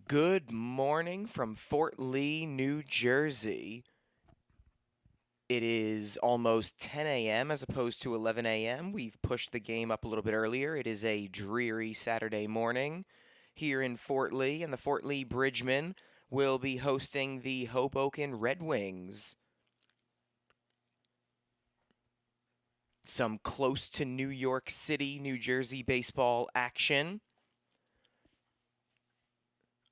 Good morning from Fort Lee, New Jersey. It is almost 10 a.m. as opposed to 11 a.m. We've pushed the game up a little bit earlier. It is a dreary Saturday morning here in Fort Lee, and the Fort Lee Bridgemen will be hosting the Hoboken Red Wings. Some close to New York City, New Jersey baseball action.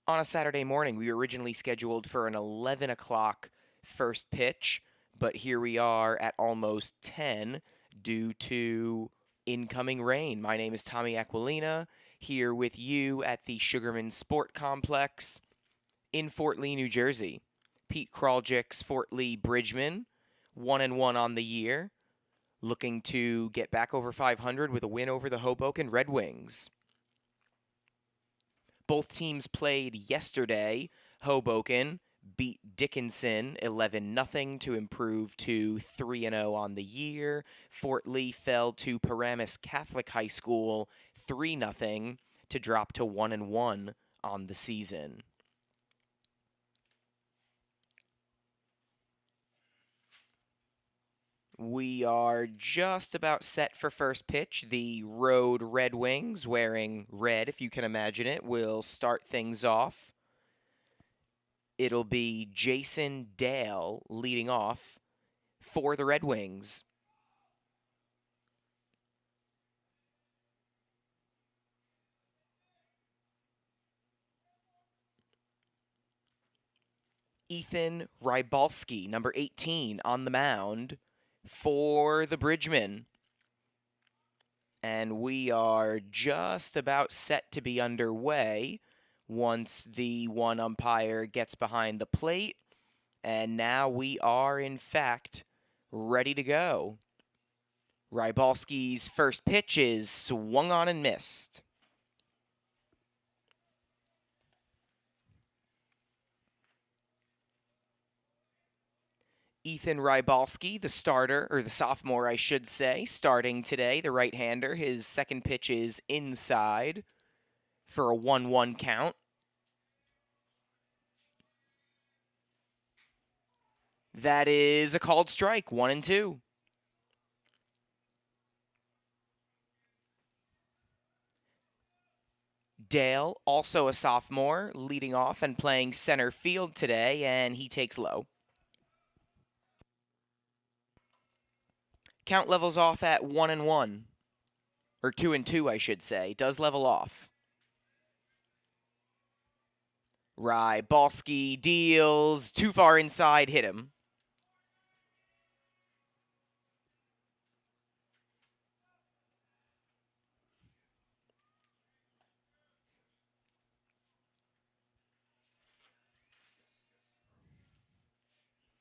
On a Saturday morning, we were originally scheduled for an 11 o'clock first pitch, but here we are at almost 10 due to incoming rain. My name is Tommy Aquilina, here with you at the Sugarman Sport Complex in Fort Lee, New Jersey. Pete Kraljick's Fort Lee Bridgemen, 1-1 on the year, looking to get back over 500 with a win over the Hoboken Red Wings. Both teams played yesterday. Hoboken beat Dickinson 11-0 to improve to 3-0 on the year. Fort Lee fell to Paramus Catholic High School 3-0 to drop to 1-1 on the season. We are just about set for first pitch. The Road Red Wings, wearing red, if you can imagine it, will start things off. It'll be Jason Dale leading off for the Red Wings. Ethan Rybalski, number 18, on the mound for the Bridgemen. And we are just about set to be underway once the one umpire gets behind the plate. And now we are, in fact, ready to go. Rybalski's first pitch is swung on and missed. Ethan Rybalski, the starter, or the sophomore, I should say, starting today, the right-hander. His second pitch is inside for a 1-1 count. That is a called strike, 1-2. Dale, also a sophomore, leading off and playing center field today, and he takes low. Count levels off at 1-1. Or 2-2, I should say. Does level off. Rybalski deals too far inside, hit him.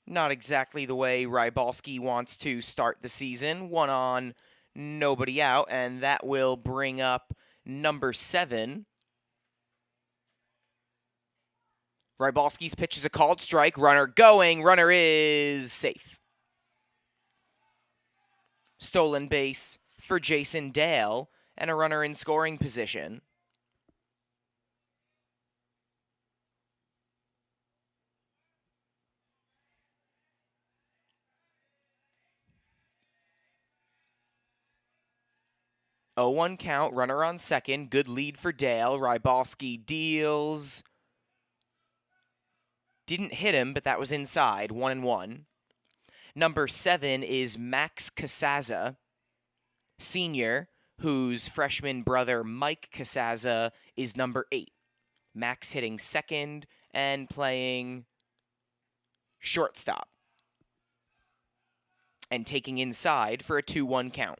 Not exactly the way Rybalski wants to start the season. One on, nobody out, and that will bring up number 7. Rybalski's pitch is a called strike. Runner going. Runner is safe. Stolen base for Jason Dale, and a runner in scoring position. Oh, 1 count, runner on second. Good lead for Dale. Rybalski deals. Didn't hit him, but that was inside. 1-1. Number 7 is Max Casaza, senior, whose freshman brother Mike Casaza is number 8. Max hitting second and playing shortstop. And taking inside for a 2-1 count.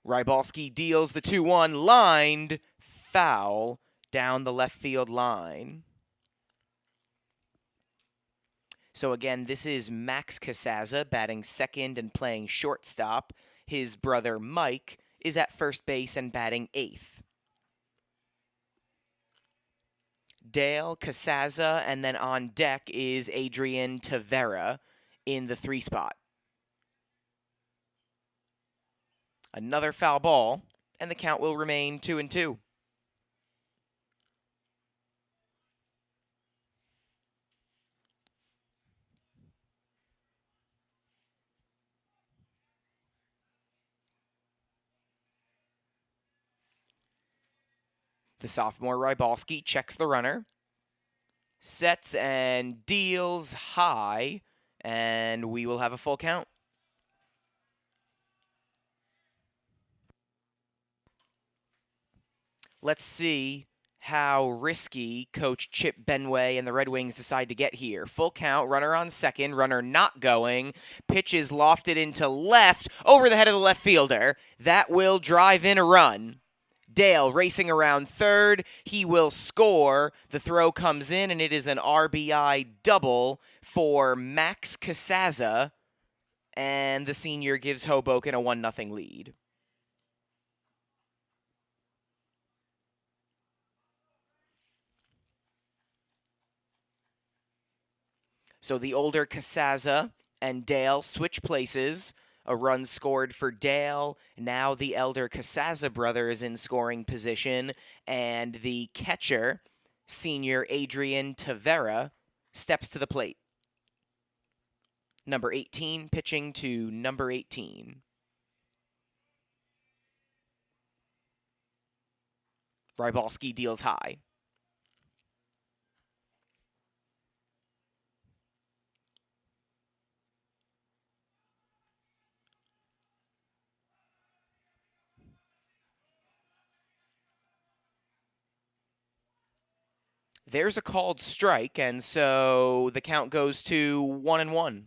Rybalski deals the 2-1, lined, foul, down the left field line. So again, this is Max Casaza batting second and playing shortstop. His brother Mike is at first base and batting 8th. Dale, Casaza, and then on deck is Adrian Tavera in the 3 spot. Another foul ball, and the count will remain 2-2. The sophomore Rybalski checks the runner, sets and deals high, and we will have a full count. Let's see how risky Coach Chip Benway and the Red Wings decide to get here. Full count, runner on second, runner not going. Pitch is lofted into left, over the head of the left fielder. That will drive in a run. Dale racing around third. He will score. The throw comes in, and it is an RBI double for Max Casaza, and the senior gives Hoboken a 1-0 lead. So the older Casaza and Dale switch places. A run scored for Dale. Now the elder Casaza brother is in scoring position. And the catcher, senior Adrian Tavera, steps to the plate. Number 18 pitching to number 18. Rybalski deals high. There's a called strike, and so the count goes to 1-1.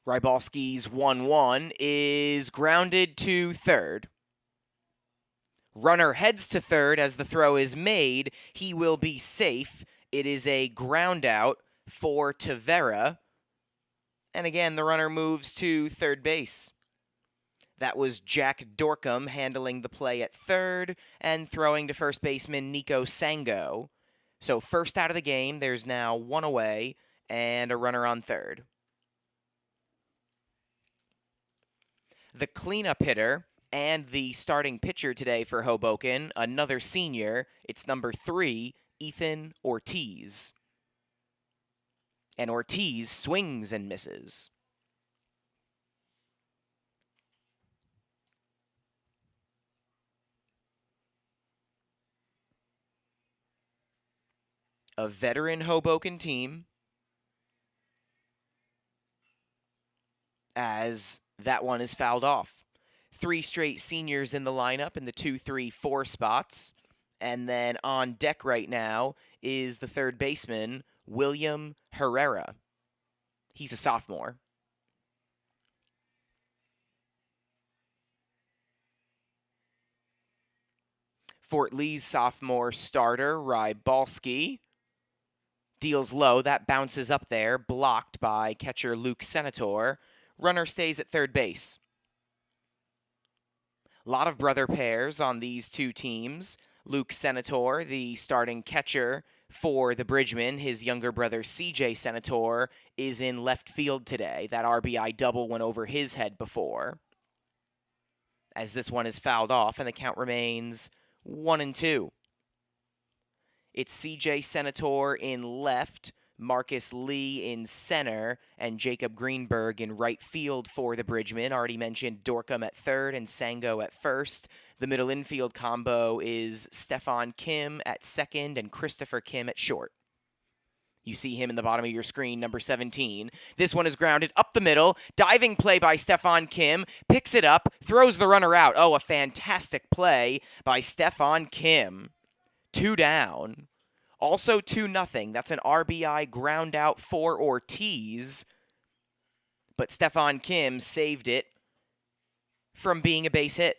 Rybalski's 1-1 is grounded to third. Runner heads to third as the throw is made. He will be safe. It is a ground out for Tavera. And again, the runner moves to third base. That was Jack Dorcom handling the play at third and throwing to first baseman Nico Sango. So first out of the game, there's now one away and a runner on third. The cleanup hitter and the starting pitcher today for Hoboken, another senior, it's number 3, Ethan Ortiz. And Ortiz swings and misses. A veteran Hoboken team, as that one is fouled off. 3 straight seniors in the lineup in the 2, 3, 4 spots. And then on deck right now is the third baseman, William Herrera. He's a sophomore. Fort Lee's sophomore starter, Rybalski, deals low. That bounces up there, blocked by catcher Luke Senator. Runner stays at third base. A lot of brother pairs on these two teams. Luke Senator, the starting catcher for the Bridgemen, his younger brother CJ Senator, is in left field today. That RBI double went over his head before, as this one is fouled off, and the count remains 1-2. It's CJ Senator in left, Marcus Lee in center, and Jacob Greenberg in right field for the Bridgemen. Already mentioned Dorcom at third and Sango at first. The middle infield combo is Stefan Kim at second and Christopher Kim at short. You see him in the bottom of your screen, number 17. This one is grounded up the middle. Diving play by Stefan Kim. Picks it up, throws the runner out. Oh, a fantastic play by Stefan Kim. 2 down. Also 2-0. That's an RBI ground out for Ortiz. But Stefan Kim saved it from being a base hit.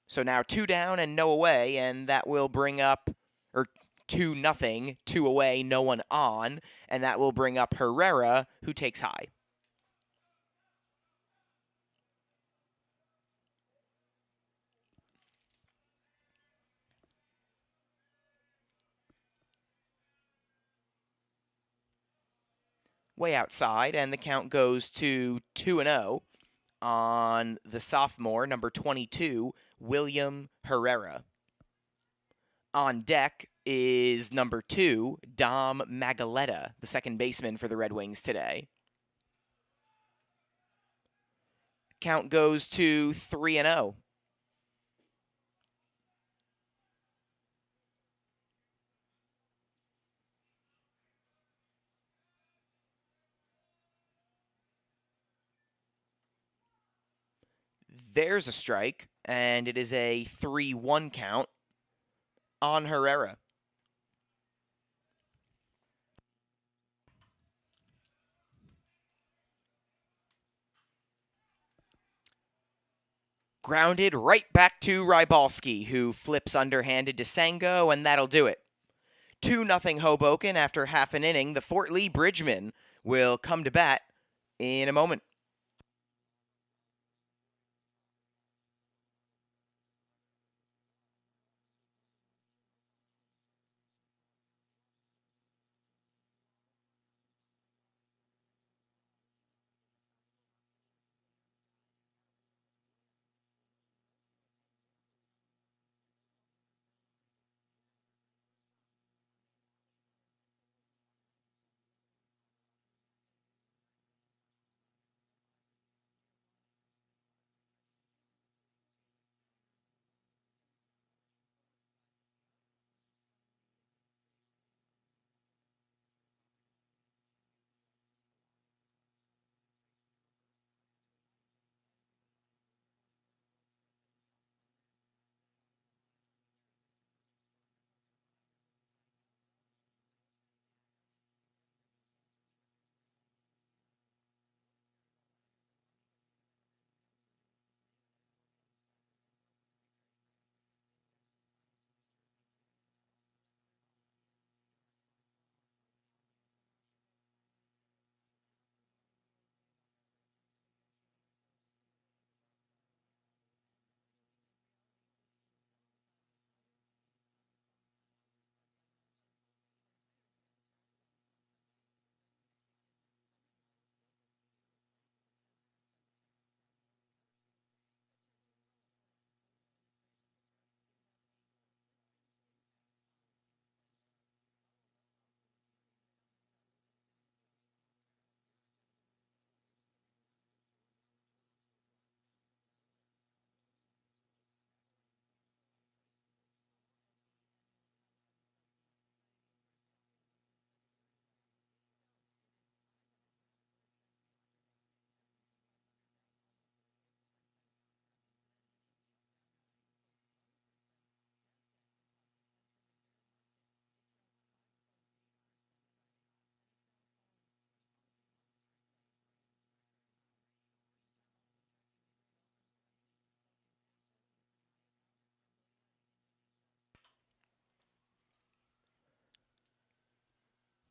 So now 2 down and no away, and that will bring up, or 2-0, 2 away, no one on, and that will bring up Herrera, who takes high. way outside, and the count goes to 2-0 on the sophomore, number 22, William Herrera. On deck is number 2, Dom Magaletta, the second baseman for the Red Wings today. Count goes to 3-0. There's a strike, and it is a 3-1 count on Herrera. Grounded right back to Rybalski, who flips underhanded to Sango, and that'll do it. 2-0 Hoboken after half an inning. The Fort Lee Bridgemen will come to bat in a moment.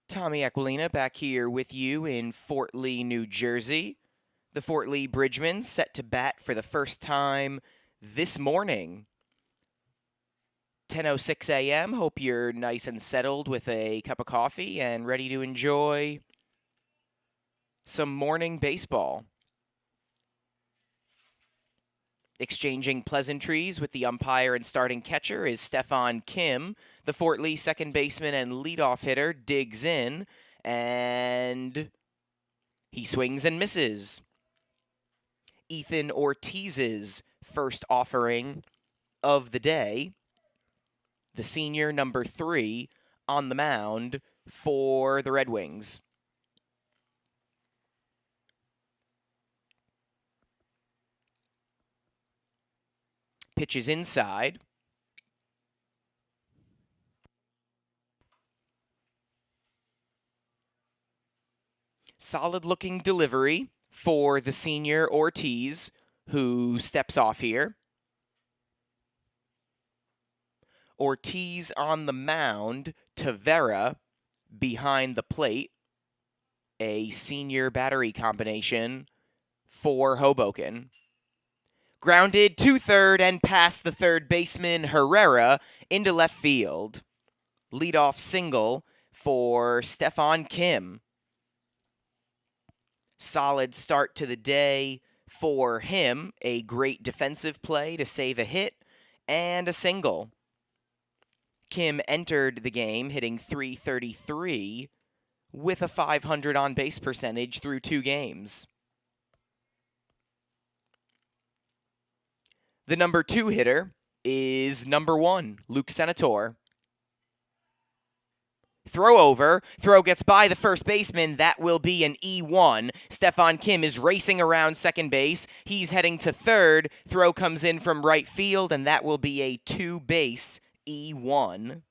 Tommy Aquilina back here with you in Fort Lee, New Jersey. The Fort Lee Bridgemen set to bat for the first time this morning. 10:06 a.m. Hope you're nice and settled with a cup of coffee and ready to enjoy some morning baseball. Exchanging pleasantries with the umpire and starting catcher is Stefan Kim. The Fort Lee second baseman and leadoff hitter digs in, and he swings and misses. Ethan Ortiz's first offering of the day, the senior number 3 on the mound for the Red Wings. Pitches inside. Solid-looking delivery for the senior Ortiz, who steps off here. Ortiz on the mound, Tavera behind the plate. A senior battery combination for Hoboken. Grounded to third and past the third baseman, Herrera, into left field. Leadoff single for Stefan Kim. Solid start to the day for him. A great defensive play to save a hit and a single. Kim entered the game hitting .333 with a .500 on-base percentage through 2 games. The number 2 hitter is number 1, Luke Senator. Throw over. Throw gets by the first baseman. That will be an E1. Stefan Kim is racing around second base. He's heading to third. Throw comes in from right field, and that will be a 2-base E1.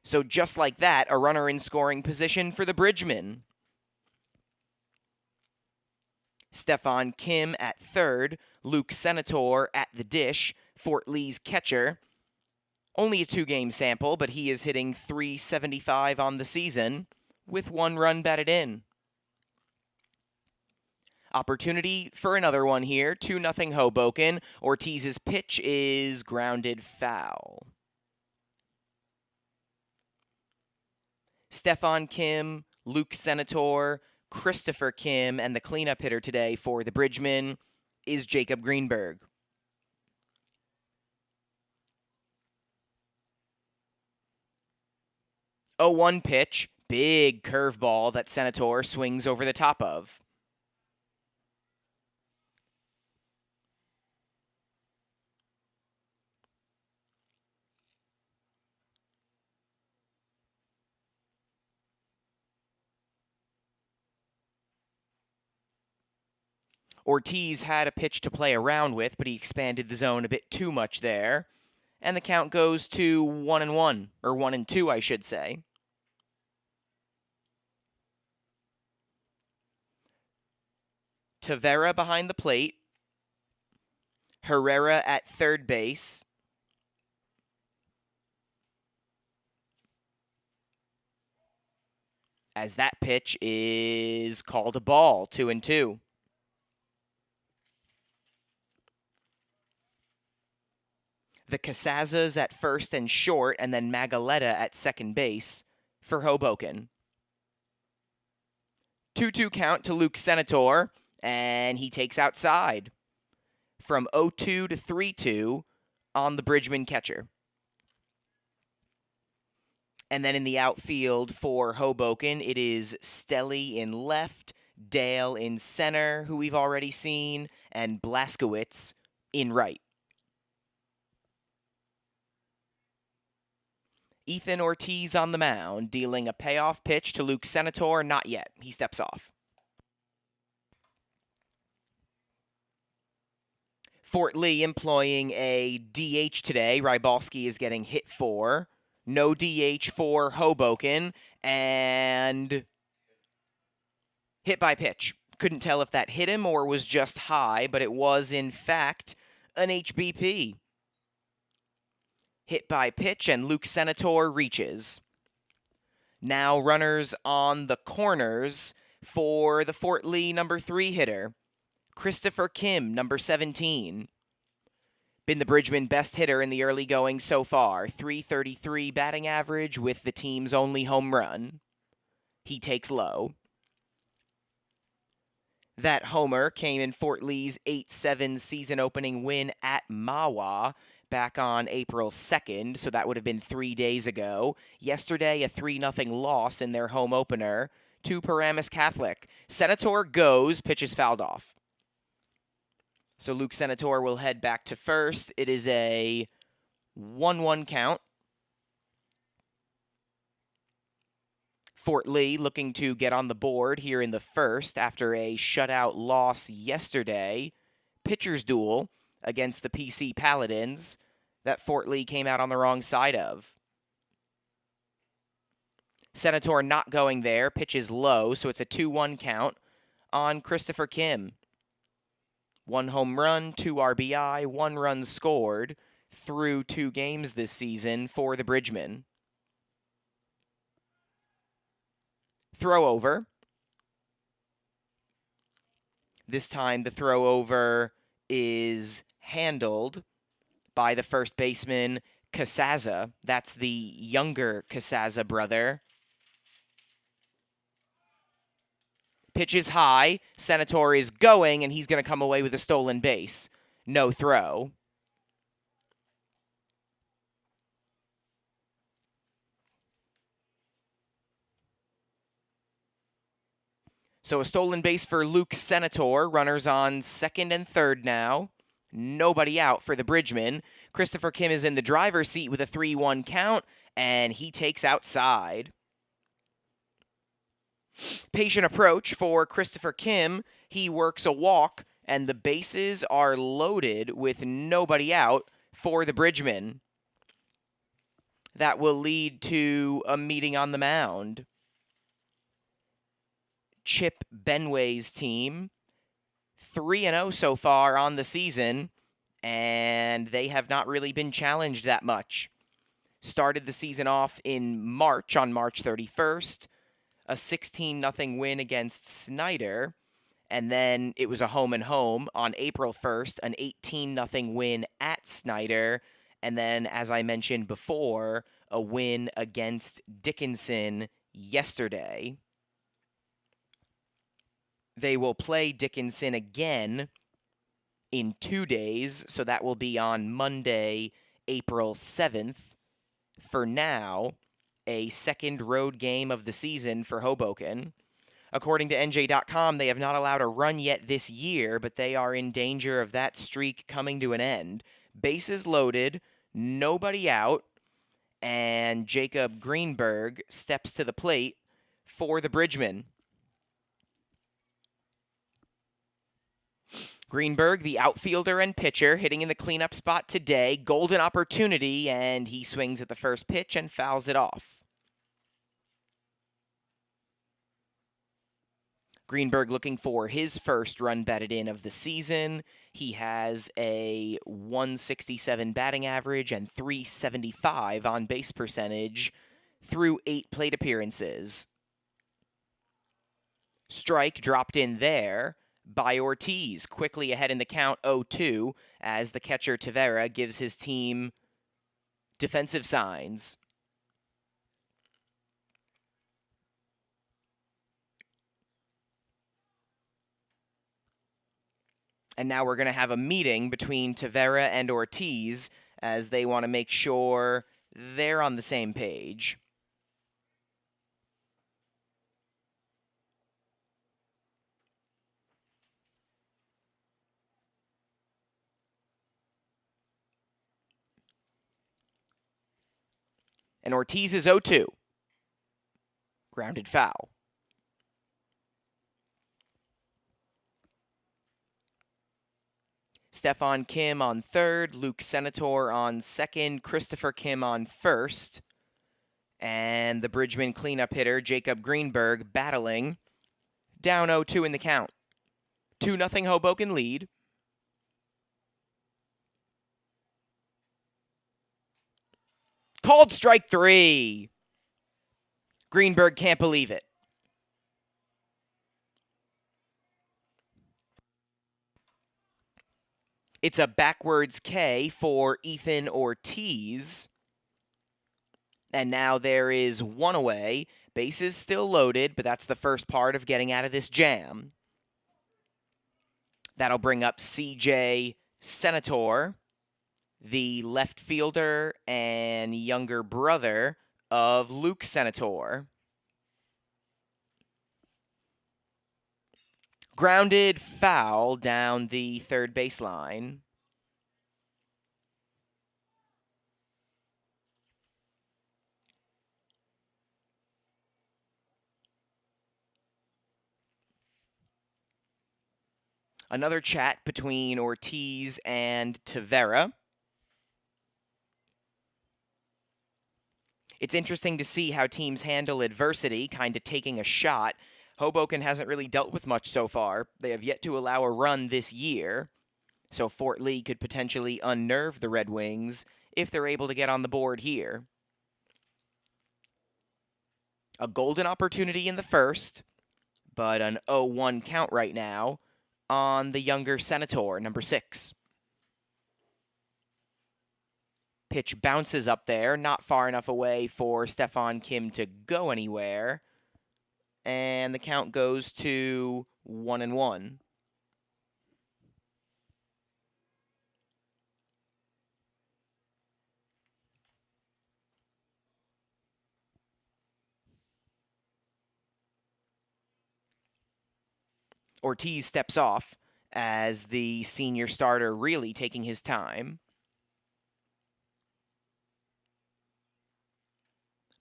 So just like that, a runner in scoring position for the Bridgemen. Stefan Kim at third, Luke Senator at the dish, Fort Lee's catcher. Only a 2-game sample, but he is hitting .375 on the season with 1 run batted in. Opportunity for another one here, 2-0 Hoboken. Ortiz's pitch is grounded foul. Stefan Kim, Luke Senator, Christopher Kim, and the cleanup hitter today for the Bridgemen is Jacob Greenberg. 0-1 pitch, big curveball that Senator swings over the top of. Ortiz had a pitch to play around with, but he expanded the zone a bit too much there. And the count goes to 1-1, or 1-2, I should say. Tavera behind the plate. Herrera at third base. As that pitch is called a ball, 2-2. The Casazas at first and short, and then Magaleta at second base for Hoboken. 2-2 count to Luke Senator, and he takes outside. From 0-2 to 3-2 on the Bridgeman catcher. And then in the outfield for Hoboken, it is Stelly in left, Dale in center, who we've already seen, and Blaskowitz in right. Ethan Ortiz on the mound, dealing a payoff pitch to Luke Senator. Not yet. He steps off. Fort Lee employing a DH today. Rybalski is getting hit for. No DH for Hoboken. And hit by pitch. Couldn't tell if that hit him or was just high, but it was, in fact, an HBP. Hit by pitch, and Luke Senator reaches. Now runners on the corners for the Fort Lee number 3 hitter. Christopher Kim, number 17. Been the Bridgeman best hitter in the early going so far. .333 batting average with the team's only home run. He takes low. That homer came in Fort Lee's 8-7 season opening win at Mahwah back on April 2nd, so that would have been 3 days ago. Yesterday, a 3-0 loss in their home opener to Paramus Catholic. Senator goes, pitches fouled off. So Luke Senator will head back to first. It is a 1-1 count. Fort Lee looking to get on the board here in the first after a shutout loss yesterday. Pitcher's duel against the PC Paladins that Fort Lee came out on the wrong side of. Senator not going there, pitches low, so it's a 2-1 count on Christopher Kim. 1 home run, 2 RBI, 1 run scored through 2 games this season for the Bridgemen. Throw over. This time the throw over is handled by the first baseman, Casaza. That's the younger Casaza brother. Pitch is high. Senator is going, and he's going to come away with a stolen base. No throw. So a stolen base for Luke Senator. Runners on second and third now. Nobody out for the Bridgman. Christopher Kim is in the driver's seat with a 3-1 count, and he takes outside. Patient approach for Christopher Kim. He works a walk, and the bases are loaded with nobody out for the Bridgman. That will lead to a meeting on the mound. Chip Benway's team, 3-0 so far on the season, and they have not really been challenged that much. Started the season off in March, on March 31st, a 16-0 win against Snyder, and then it was a home and home on April 1st, an 18-0 win at Snyder, and then, as I mentioned before, a win against Dickinson yesterday. They will play Dickinson again in 2 days, so that will be on Monday, April 7th. For now, a second road game of the season for Hoboken. According to NJ.com, they have not allowed a run yet this year, but they are in danger of that streak coming to an end. Bases loaded, nobody out, and Jacob Greenberg steps to the plate for the Bridgman. Greenberg, the outfielder and pitcher, hitting in the cleanup spot today. Golden opportunity, and he swings at the first pitch and fouls it off. Greenberg looking for his first run batted in of the season. He has a 167 batting average and 375 on base percentage through 8 plate appearances. Strike dropped in there by Ortiz, quickly ahead in the count 0-2 as the catcher Tavera gives his team defensive signs. And now we're going to have a meeting between Tavera and Ortiz as they want to make sure they're on the same page. And Ortiz is 0-2. Grounded foul. Stefan Kim on third, Luke Senator on second, Christopher Kim on first, and the Bridgman cleanup hitter, Jacob Greenberg, battling. Down 0-2 in the count. 2-0 Hoboken lead. Called strike 3. Greenberg can't believe it. It's a backwards K for Ethan Ortiz. And now there is one away. Bases still loaded, but that's the first part of getting out of this jam. That'll bring up CJ Senator, the left fielder and younger brother of Luke Senator. Grounded foul down the third baseline. Another chat between Ortiz and Tavera. It's interesting to see how teams handle adversity, kind of taking a shot. Hoboken hasn't really dealt with much so far. They have yet to allow a run this year. So Fort Lee could potentially unnerve the Red Wings if they're able to get on the board here. A golden opportunity in the first, but an 0-1 count right now on the younger Senator, number 6. Pitch bounces up there, not far enough away for Stefan Kim to go anywhere. And the count goes to 1-1. Ortiz steps off as the senior starter really taking his time.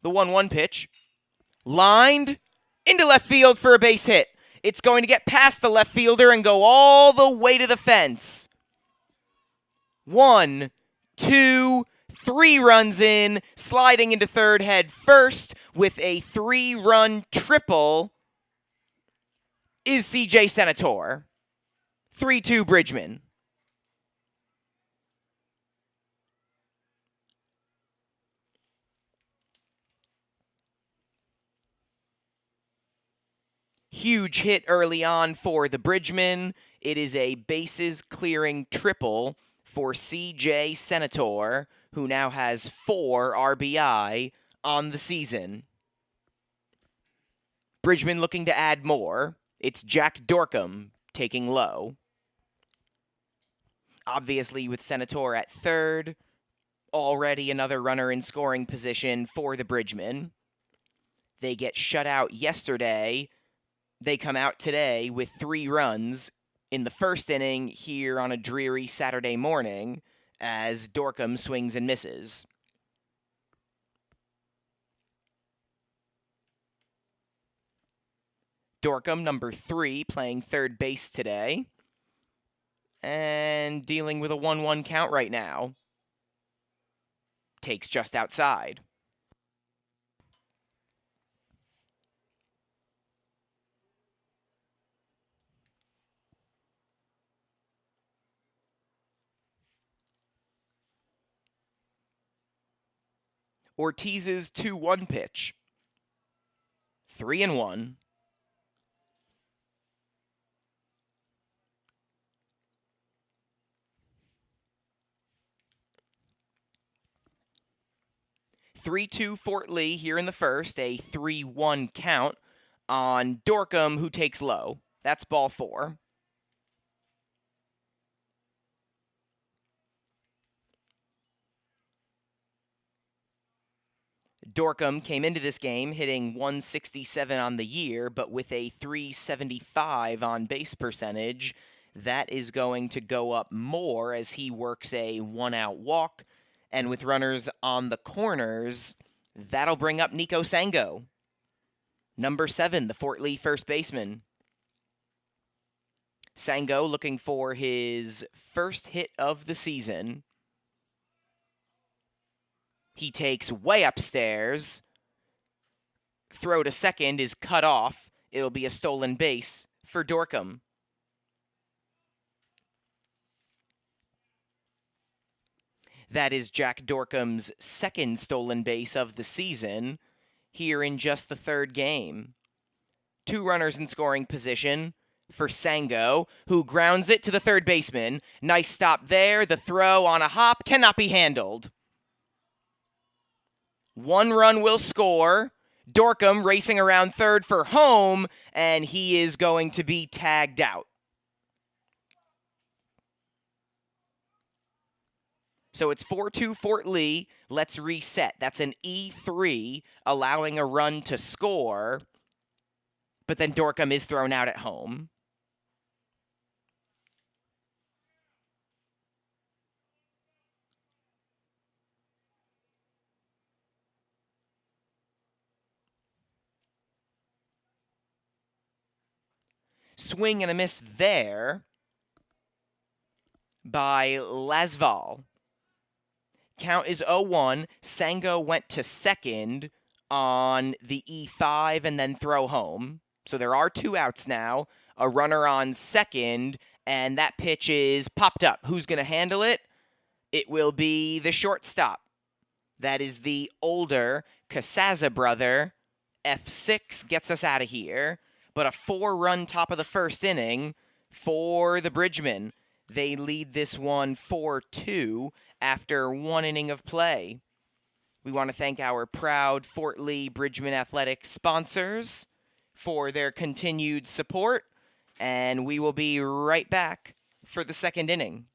The 1-1 pitch. Lined into left field for a base hit. It's going to get past the left fielder and go all the way to the fence. 1, 2, 3 runs in, sliding into third head first with a 3-run triple is C.J. Senator. 3-2 Bridgman. Huge hit early on for the Bridgman. It is a bases-clearing triple for C.J. Senator, who now has 4 RBI on the season. Bridgman looking to add more. It's Jack Dorcom taking low. Obviously, with Senator at third, already another runner in scoring position for the Bridgman. They get shut out yesterday. They come out today with 3 runs in the first inning here on a dreary Saturday morning as Dorcom swings and misses. Dorcom, number 3, playing third base today and dealing with a 1-1 count right now. Takes just outside. Ortiz's 2-1 pitch. 3-1. (3-2) Fort Lee here in the first, a 3-1 count on Dorcom, who takes low. That's ball 4. Dorcom came into this game hitting 167 on the year, but with a 375 on base percentage. That is going to go up more as he works a 1-out walk. And with runners on the corners, that'll bring up Nico Sango. Number 7, the Fort Lee first baseman. Sango looking for his first hit of the season. He takes way upstairs. Throw to second is cut off. It'll be a stolen base for Dorcom. That is Jack Dorcom's second stolen base of the season here in just the third game. 2 runners in scoring position for Sango, who grounds it to the third baseman. Nice stop there. The throw on a hop cannot be handled. 1 run will score. Dorcom racing around third for home, and he is going to be tagged out. So it's 4-2 Fort Lee. Let's reset. That's an E3, allowing a run to score. But then Dorcom is thrown out at home. Swing and a miss there by Lasval. Count is 0-1. Sango went to second on the E5 and then throw home. So there are 2 outs now. A runner on second, and that pitch is popped up. Who's going to handle it? It will be the shortstop. That is the older Casaza brother. F6 gets us out of here. But a 4-run top of the first inning for the Bridgman. They lead this one 4-2 after 1 inning of play. We want to thank our proud Fort Lee Bridgman Athletics sponsors for their continued support, and we will be right back for the second inning.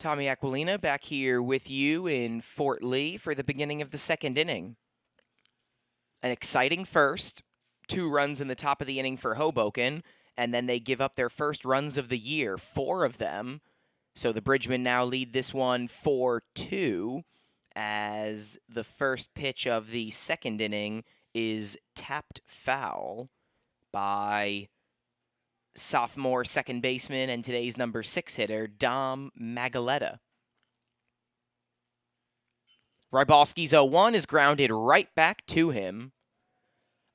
Tommy Aquilina back here with you in Fort Lee for the beginning of the second inning. An exciting first, 2 runs in the top of the inning for Hoboken, and then they give up their first runs of the year, 4 of them. So the Bridgemen now lead this one 4-2 as the first pitch of the second inning is tapped foul by sophomore second baseman and today's number 6 hitter, Dom Magaletta. Rybalski's 0-1 is grounded right back to him.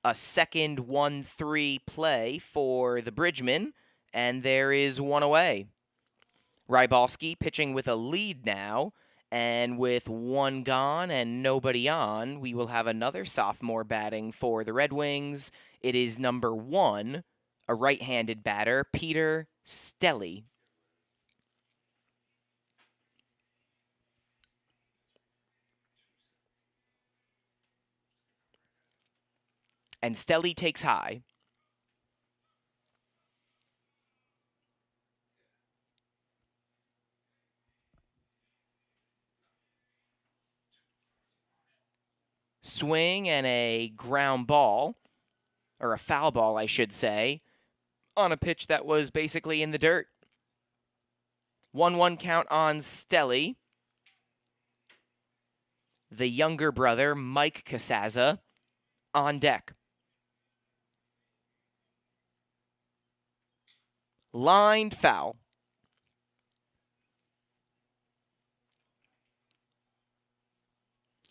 A second 1-3 play for the Bridgemen, and there is 1 away. Rybalski pitching with a lead now, and with 1 gone and nobody on, we will have another sophomore batting for the Red Wings. It is number 1, a right-handed batter, Peter Stelly. And Stelly takes high. Swing and a ground ball, or a foul ball, I should say, on a pitch that was basically in the dirt. 1-1 count on Stelly. The younger brother, Mike Casaza, on deck. Lined foul.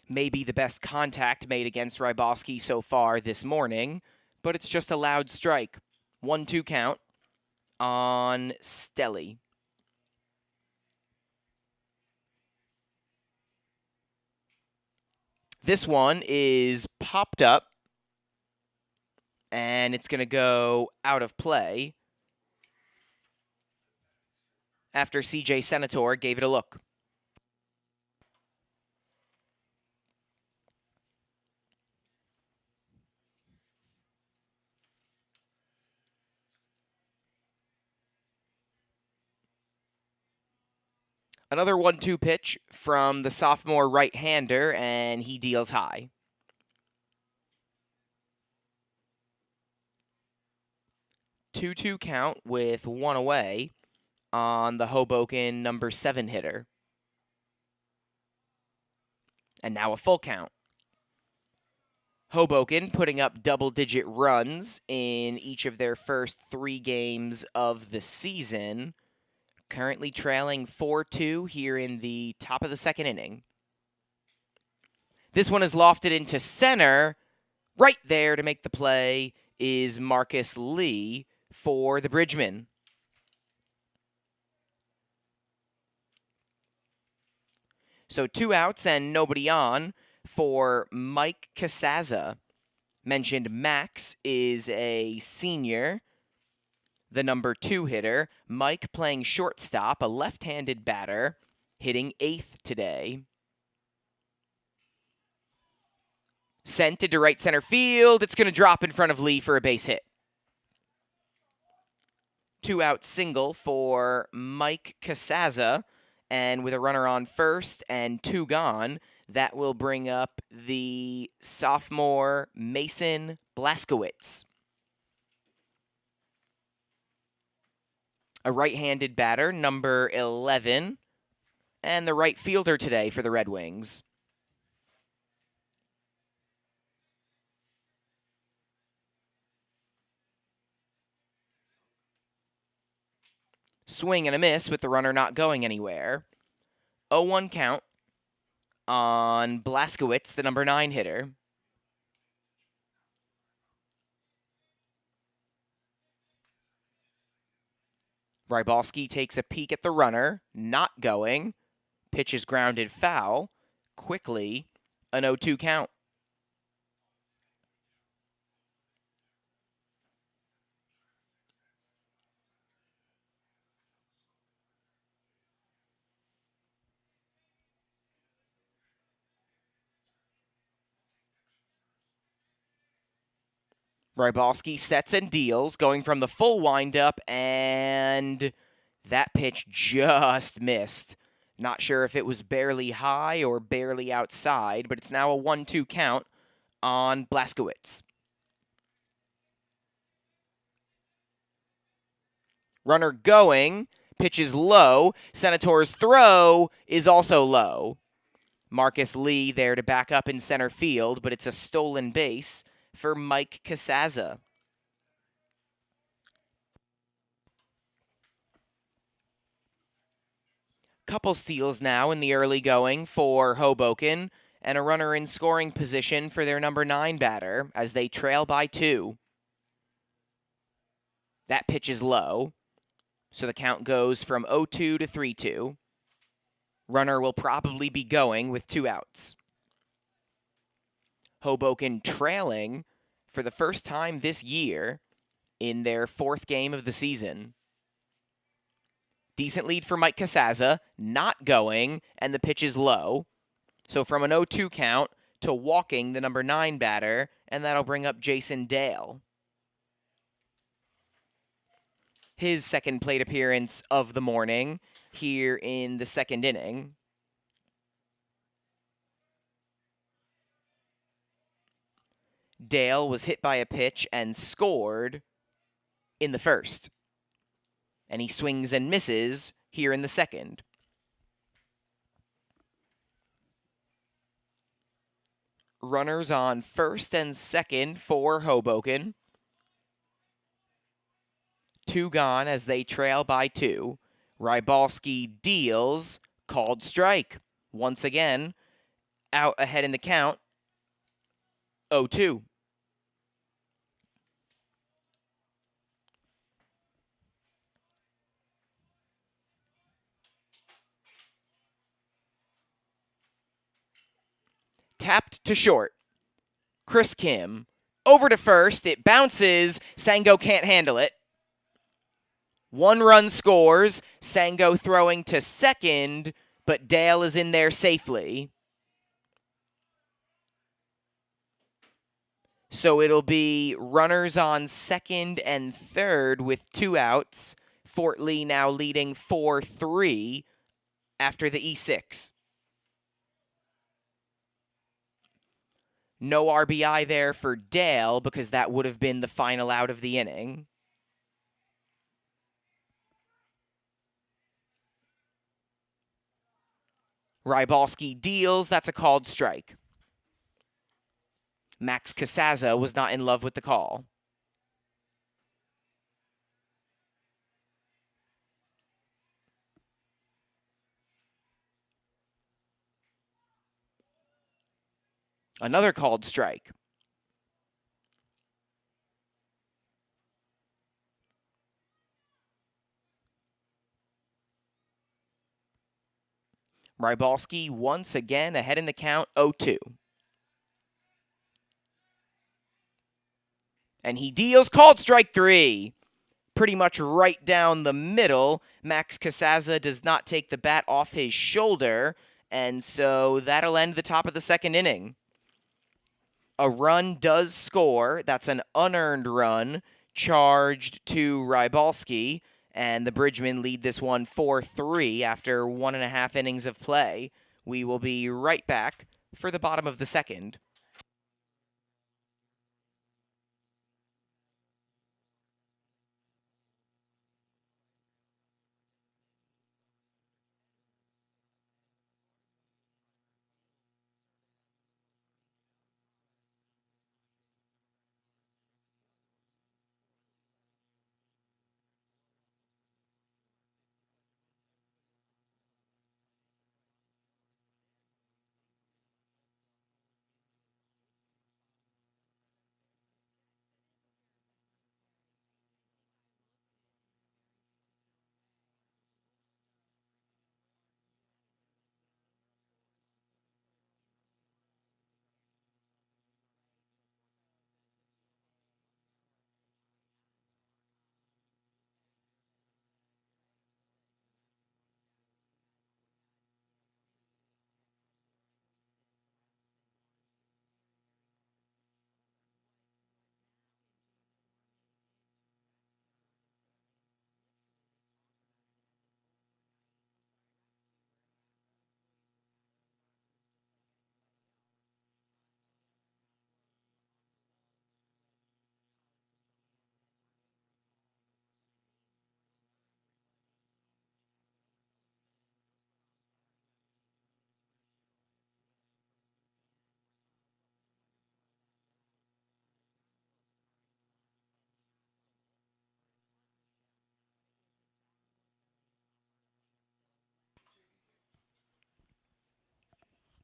Maybe the best contact made against Rybalski so far this morning, but it's just a loud strike. 1-2 count on Stelly. This one is popped up, and it's going to go out of play after C.J. Senator gave it a look. Another 1-2 pitch from the sophomore right-hander, and he deals high. 2-2 count with 1 away on the Hoboken number 7 hitter. And now a full count. Hoboken putting up double-digit runs in each of their first 3 games of the season. Currently trailing 4-2 here in the top of the second inning. This one is lofted into center. Right there to make the play is Marcus Lee for the Bridgemen. So 2 outs and nobody on for Mike Casazza. Mentioned Max is a senior, the number 2 hitter. Mike playing shortstop, a left-handed batter, hitting 8th today. Sent into right center field. It's going to drop in front of Lee for a base hit. 2-out single for Mike Casazza. And with a runner on first and 2 gone, that will bring up the sophomore Mason Blaskowitz. A right-handed batter, number 11, and the right fielder today for the Red Wings. Swing and a miss with the runner not going anywhere. 0-1 count on Blaskowitz, the number 9 hitter. Rybalski takes a peek at the runner, not going. Pitch is grounded foul. Quickly, an 0-2 count. Rybalski sets and deals, going from the full windup, and that pitch just missed. Not sure if it was barely high or barely outside, but it's now a 1-2 count on Blaskowitz. Runner going, pitch is low. Senator's throw is also low. Marcus Lee there to back up in center field, but it's a stolen base for Mike Casazza. Couple steals now in the early going for Hoboken, and a runner in scoring position for their number 9 batter as they trail by 2. That pitch is low, so the count goes from 0-2 to 3-2. Runner will probably be going with 2 outs. Hoboken trailing for the first time this year in their 4th game of the season. Decent lead for Mike Casazza, not going, and the pitch is low. So from an 0-2 count to walking the number 9 batter, and that'll bring up Jason Dale. His second plate appearance of the morning here in the 2nd inning. Dale was hit by a pitch and scored in the 1st. And he swings and misses here in the 2nd. Runners on 1st and 2nd for Hoboken. 2 gone as they trail by 2. Rybalski deals, called strike. Once again, out ahead in the count, 0-2. Tapped to short. Chris Kim. Over to first. It bounces. Sango can't handle it. 1 run scores. Sango throwing to second, but Dale is in there safely. So it'll be runners on 2nd and 3rd with 2 outs. Fort Lee now leading 4-3 after the E6. No RBI there for Dale because that would have been the final out of the inning. Rybalski deals. That's a called strike. Max Casazza was not in love with the call. Another called strike. Rybalski once again ahead in the count, 0-2. And he deals called strike 3. Pretty much right down the middle. Max Casaza does not take the bat off his shoulder, and so that'll end the top of the second inning. A run does score. That's an unearned run charged to Rybalski, and the Bridgemen lead this one 4-3 after 1.5 innings of play. We will be right back for the bottom of the second.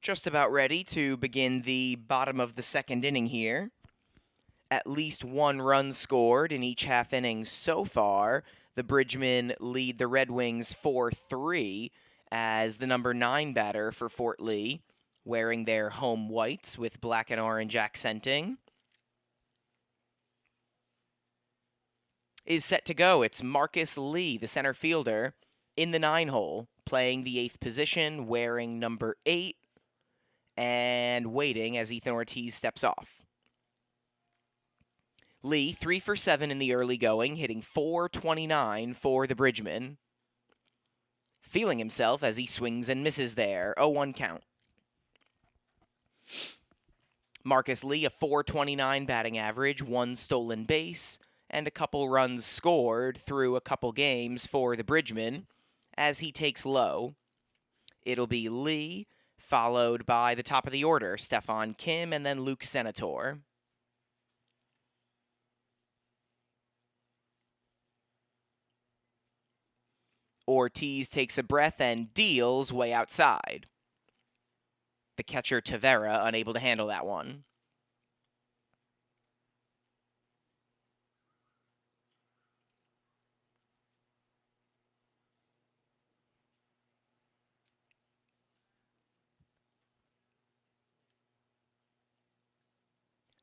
Just about ready to begin the bottom of the second inning here. At least one run scored in each half inning so far. The Bridgemen lead the Red Wings 4-3 as the number 9 batter for Fort Lee, wearing their home whites with black and orange accenting, is set to go. It's Marcus Lee, the center fielder, in the 9-hole, playing the 8th position, wearing number 8, and waiting as Ethan Ortiz steps off. Lee, 3 for 7 in the early going, hitting .429 for the Bridgemen. Feeling himself as he swings and misses there. 0-1 count. Marcus Lee, a .429 batting average, 1 stolen base, and a couple runs scored through a couple games for the Bridgemen as he takes low. It'll be Lee, followed by the top of the order, Stefan Kim, and then Luke Senator. Ortiz takes a breath and deals way outside. The catcher, Tavera, unable to handle that one.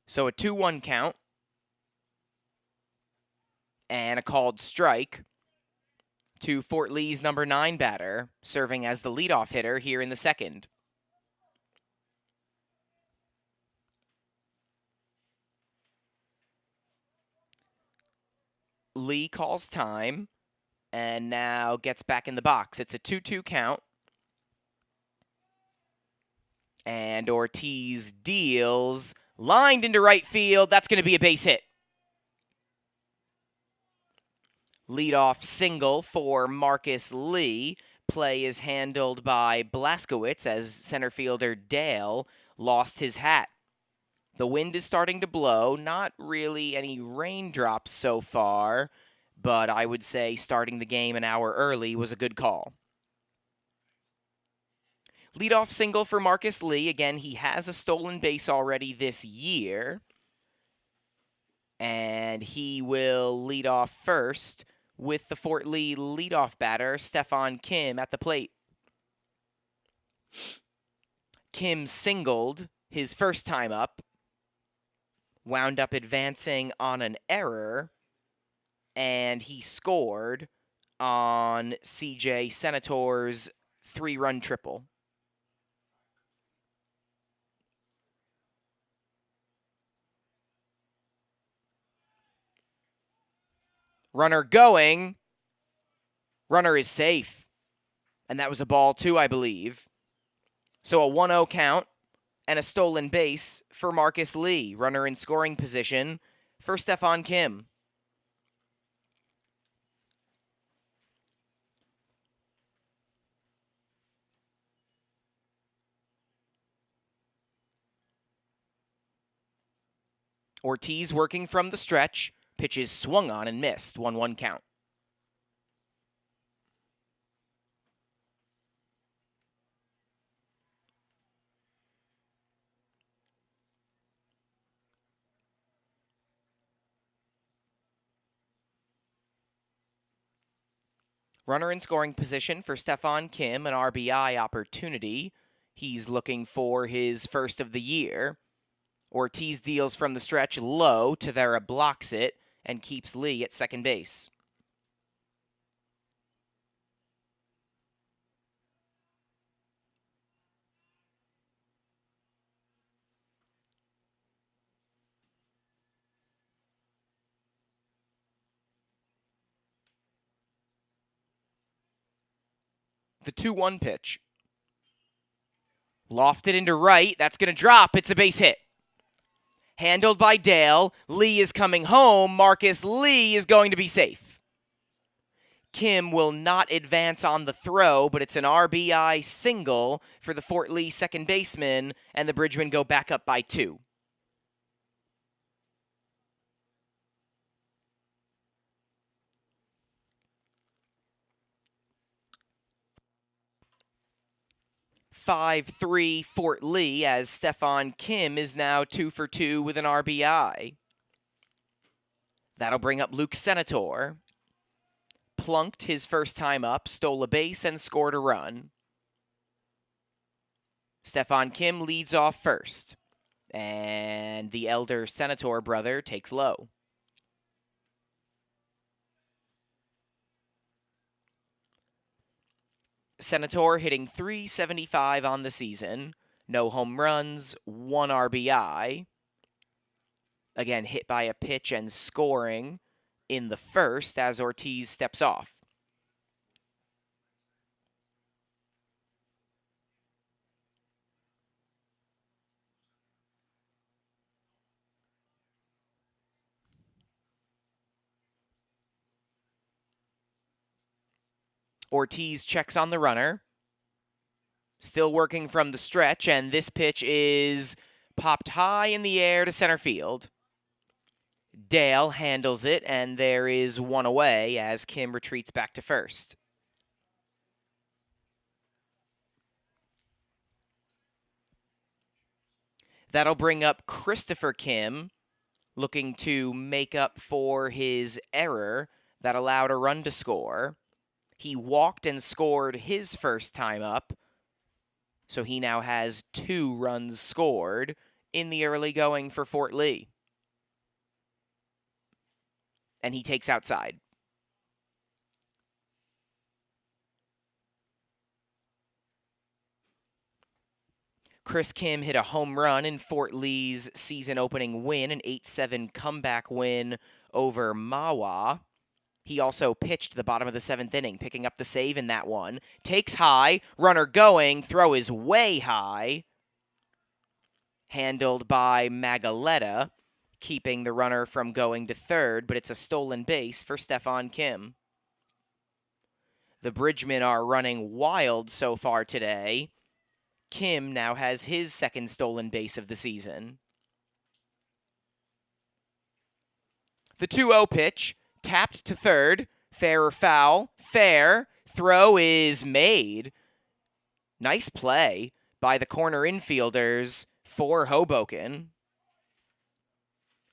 So a 2-1 count and a called strike to Fort Lee's number 9 batter, serving as the leadoff hitter here in the second. Lee calls time and now gets back in the box. It's a 2-2 count. And Ortiz deals, lined into right field. That's going to be a base hit. Leadoff single for Marcus Lee. Play is handled by Blaskowitz as center fielder Dale lost his hat. The wind is starting to blow. Not really any raindrops so far, but I would say starting the game an hour early was a good call. Leadoff single for Marcus Lee. Again, he has a stolen base already this year. And he will lead off first with the Fort Lee leadoff batter, Stefan Kim, at the plate. Kim singled his first time up, wound up advancing on an error, and he scored on CJ Senator's 3-run triple. Runner going. Runner is safe. And that was a ball, too, I believe. So a 1-0 count and a stolen base for Marcus Lee. Runner in scoring position for Stefan Kim. Ortiz working from the stretch. Pitches swung on and missed. 1-1 count. Runner in scoring position for Stefan Kim, an RBI opportunity. He's looking for his first of the year. Ortiz deals from the stretch low. Tavera blocks it and keeps Lee at second base. The 2-1 pitch. Lofted into right. That's going to drop. It's a base hit. Handled by Dale. Lee is coming home. Marcus Lee is going to be safe. Kim will not advance on the throw, but it's an RBI single for the Fort Lee second baseman, and the Bridgemen go back up by 2. (5-3) Fort Lee, as Stefan Kim is now 2 for 2 with an RBI. That'll bring up Luke Senator. Plunked his first time up, stole a base, and scored a run. Stefan Kim leads off first, and the elder Senator brother takes low. Senator hitting .375 on the season. No home runs, 1 RBI. Again, hit by a pitch and scoring in the first as Ortiz steps off. Ortiz checks on the runner. Still working from the stretch, and this pitch is popped high in the air to center field. Dale handles it, and there is 1 away as Kim retreats back to first. That'll bring up Christopher Kim, looking to make up for his error that allowed a run to score. He walked and scored his first time up, so he now has 2 runs scored in the early going for Fort Lee. And he takes outside. Chris Kim hit a home run in Fort Lee's season-opening win, an 8-7 comeback win over Mawa. He also pitched the bottom of the 7th inning, picking up the save in that one. Takes high, runner going, throw is way high. Handled by Magaletta, keeping the runner from going to third, but it's a stolen base for Stefan Kim. The Bridgemen are running wild so far today. Kim now has his second stolen base of the season. The 2-0 pitch, tapped to third, fair or foul, fair, throw is made. Nice play by the corner infielders for Hoboken.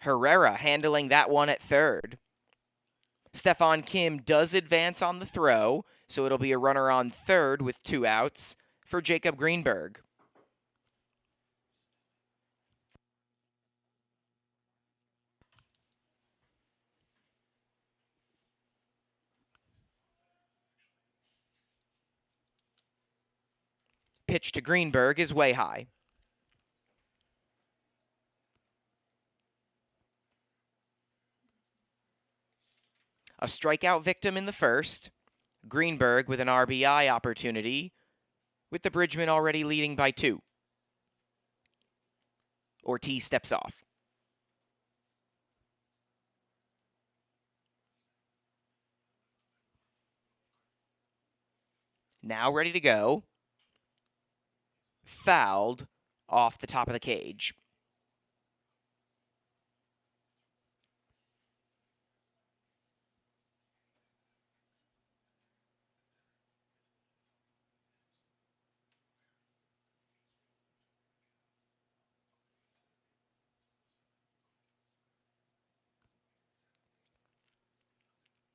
Herrera handling that one at third. Stefan Kim does advance on the throw, so it'll be a runner on third with 2 outs for Jacob Greenberg. Pitch to Greenberg is way high. A strikeout victim in the first. Greenberg with an RBI opportunity, with the Bridgman already leading by 2. Ortiz steps off. Now ready to go. Fouled off the top of the cage.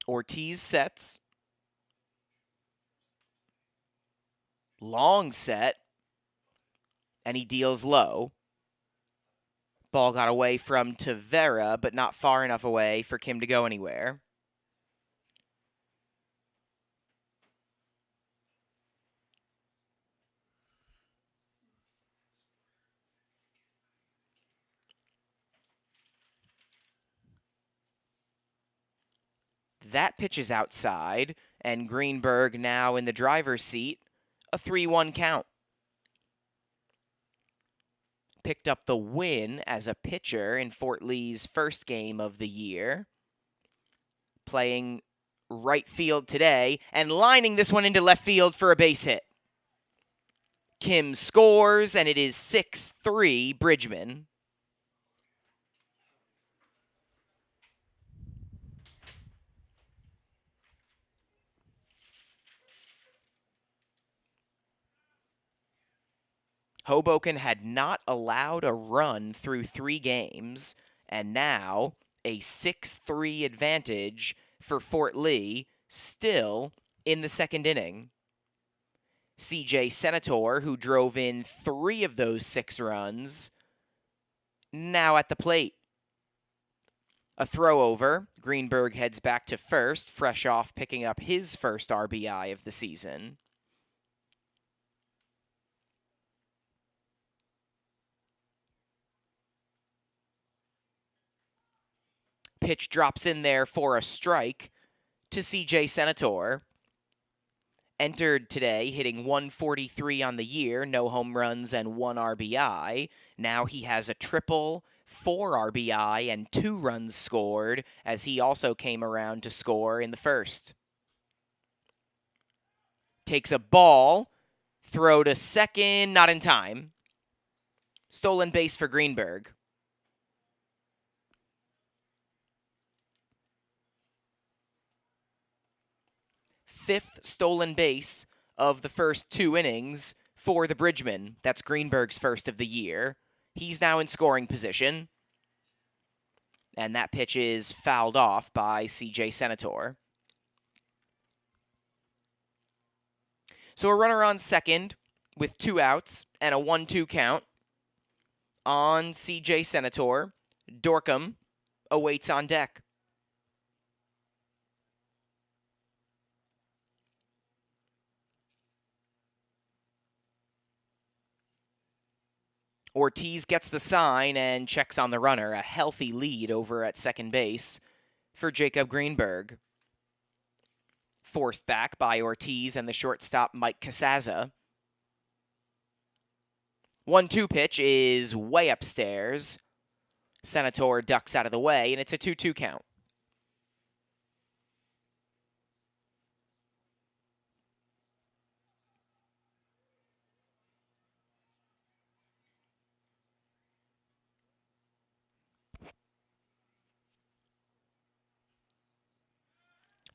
Ortiz sets. Long set. And he deals low. Ball got away from Tavera, but not far enough away for Kim to go anywhere. That pitch is outside, and Greenberg now in the driver's seat. A 3-1 count. Picked up the win as a pitcher in Fort Lee's first game of the year. Playing right field today and lining this one into left field for a base hit. Kim scores, and it is 6-3 Bridgman. Hoboken had not allowed a run through 3 games, and now a 6-3 advantage for Fort Lee, still in the second inning. CJ Senator, who drove in 3 of those 6 runs, now at the plate. A throw over. Greenberg heads back to first, fresh off picking up his first RBI of the season. Pitch drops in there for a strike to CJ Senator. Entered today hitting 143 on the year, no home runs and 1 RBI. Now he has a triple, 4 RBI, and 2 runs scored as he also came around to score in the first. Takes a ball, throw to second, not in time. Stolen base for Greenberg. 5th stolen base of the first 2 innings for the Bridgman. That's Greenberg's first of the year. He's now in scoring position. And that pitch is fouled off by CJ Senator. So a runner on second with 2 outs and a 1-2 count on CJ Senator. Dorcom awaits on deck. Ortiz gets the sign and checks on the runner. A healthy lead over at second base for Jacob Greenberg. Forced back by Ortiz and the shortstop Mike Casaza. 1-2 pitch is way upstairs. Senator ducks out of the way, and it's a 2-2 count.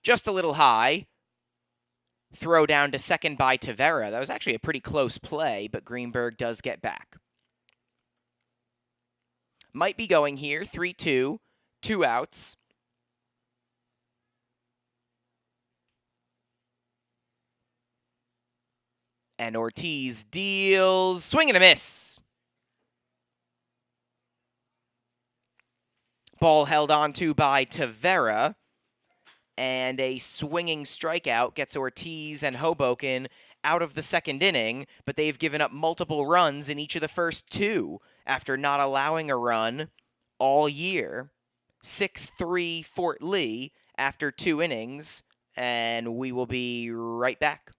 Just a little high. Throw down to second by Tavera. That was actually a pretty close play, but Greenberg does get back. Might be going here, 3-2, 2 outs. And Ortiz deals swing and a miss. Ball held on to by Tavera. And a swinging strikeout gets Ortiz and Hoboken out of the second inning, but they've given up multiple runs in each of the first two after not allowing a run all year. 6-3 Fort Lee after 2 innings, and we will be right back.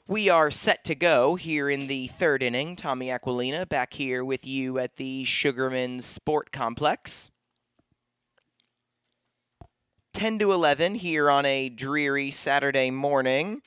We are set to go here in the third inning. Tommy Aquilina back here with you at the Sugarman Sport Complex. 10-11 here on a dreary Saturday morning.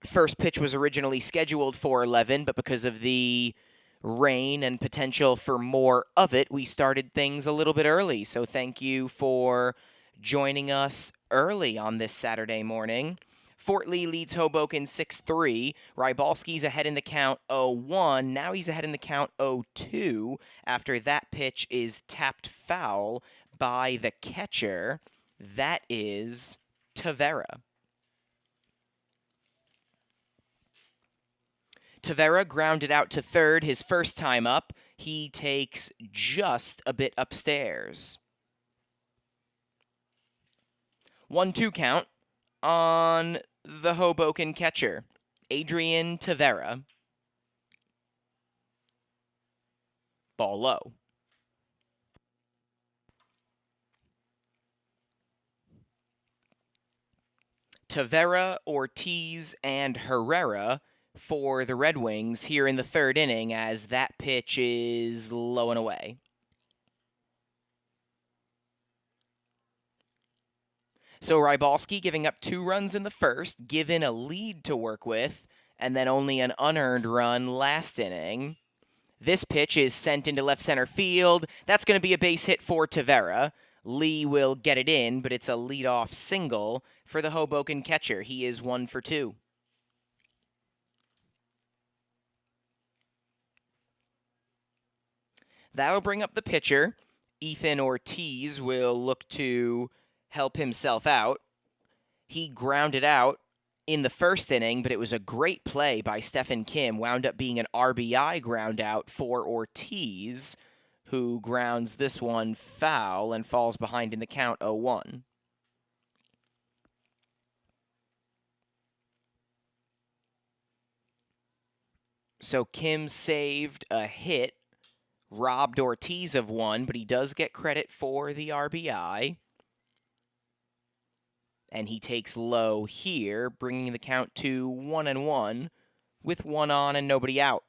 First pitch was originally scheduled for 11, but because of the rain and potential for more of it, we started things a little bit early. So thank you for joining us early on this Saturday morning. Fort Lee leads Hoboken 6-3. Rybalski's ahead in the count 0-1. Now he's ahead in the count 0-2 after that pitch is tapped foul by the catcher. That is Tavera. Tavera grounded out to third his first time up. He takes just a bit upstairs. 1-2 count on the Hoboken catcher, Adrian Tavera. Ball low. Tavera, Ortiz, and Herrera for the Red Wings here in the third inning as that pitch is low and away. So Rybalski giving up 2 runs in the first, given a lead to work with, and then only an unearned run last inning. This pitch is sent into left center field. That's going to be a base hit for Tavera. Lee will get it in, but it's a leadoff single for the Hoboken catcher. He is 1 for 2. That'll bring up the pitcher. Ethan Ortiz will look to help himself out. He grounded out in the first inning, but it was a great play by Stephen Kim. Wound up being an RBI ground out for Ortiz, who grounds this one foul and falls behind in the count 0-1. So Kim saved a hit, robbed Ortiz of one, but he does get credit for the RBI. And he takes low here, bringing the count to 1-1 with 1 on and nobody out.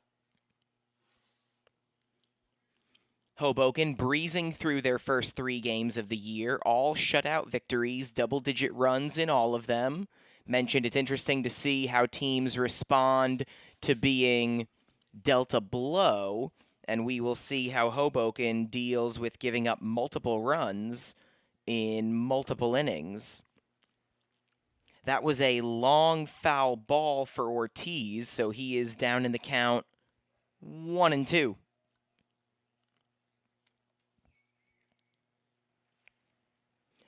Hoboken breezing through their first 3 games of the year, all shutout victories, double-digit runs in all of them. Mentioned it's interesting to see how teams respond to being dealt a blow, and we will see how Hoboken deals with giving up multiple runs in multiple innings. That was a long foul ball for Ortiz, so he is down in the count 1-2.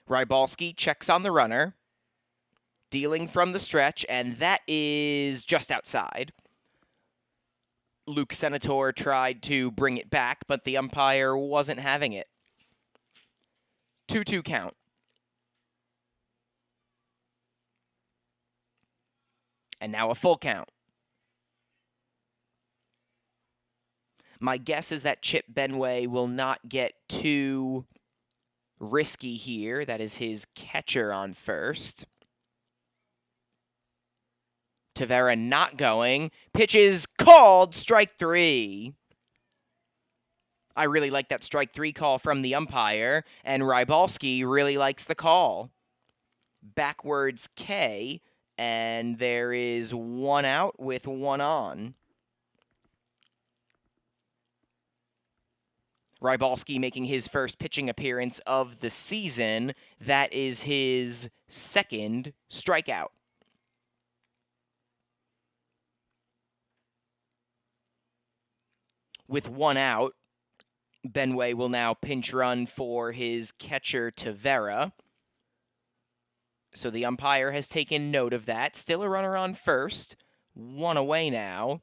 Rybalski checks on the runner, dealing from the stretch, and that is just outside. Luke Senator tried to bring it back, but the umpire wasn't having it. 2-2 count. And now a full count. My guess is that Chip Benway will not get too risky here. That is his catcher on first. Tavera not going. Pitch is called, strike 3. I really like that strike 3 call from the umpire, and Rybalski really likes the call. Backwards K, and there is 1 out with 1 on. Rybalski making his first pitching appearance of the season. That is his second strikeout. With 1 out, Benway will now pinch run for his catcher, Tavera. So the umpire has taken note of that. Still a runner on first. 1 away now.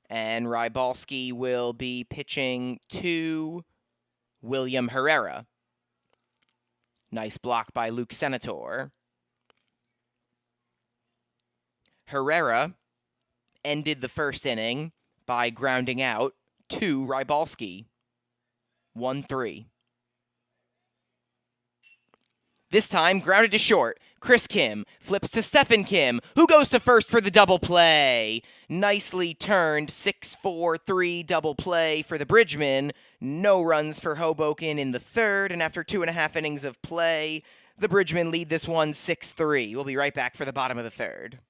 And Rybalski will be pitching to William Herrera. Nice block by Luke Senator. Herrera ended the first inning by grounding out to Rybalski. 1-3. This time, grounded to short. Chris Kim flips to Stephen Kim, who goes to first for the double play. Nicely turned 6-4-3 double play for the Bridgemen. No runs for Hoboken in the third, and after 2.5 innings of play, the Bridgemen lead this one 6-3. We'll be right back for the bottom of the third.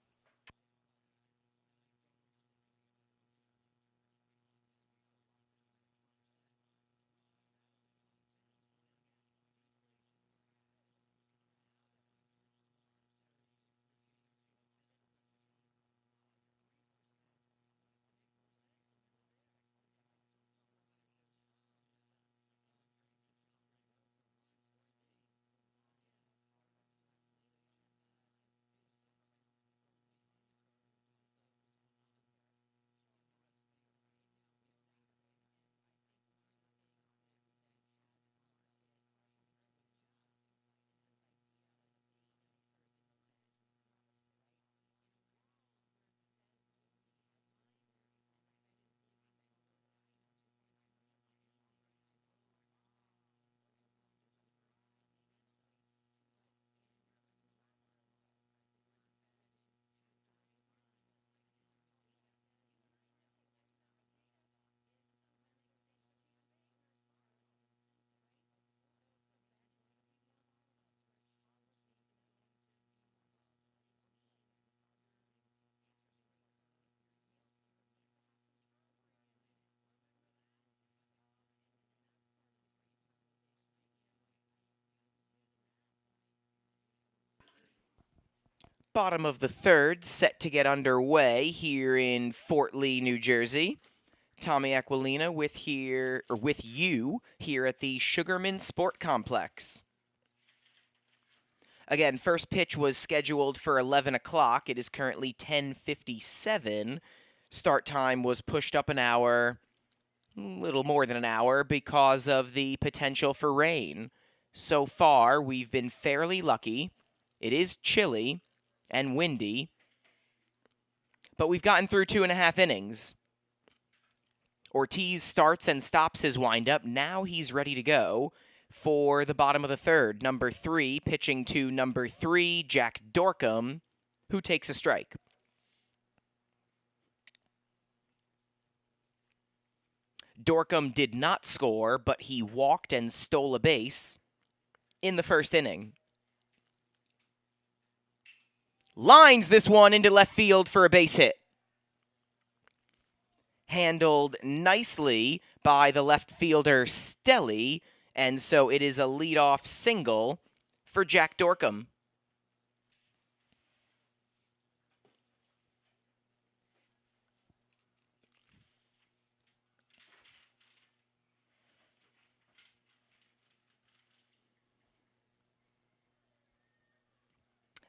Bottom of the third, set to get underway here in Fort Lee, New Jersey. Tommy Aquilina with you here at the Sugarman Sport Complex. Again, first pitch was scheduled for 11 o'clock. It is currently 10:57. Start time was pushed up an hour, a little more than an hour, because of the potential for rain. So far, we've been fairly lucky. It is chilly and windy, but we've gotten through 2.5 innings. Ortiz starts and stops his windup. Now he's ready to go for the bottom of the third. Number 3 pitching to number 3, Jack Dorcom, who takes a strike. Dorcom did not score, but he walked and stole a base in the first inning. Lines this one into left field for a base hit. handled nicely by the left fielder Stelly, and so it is a leadoff single for Jack Dorcom.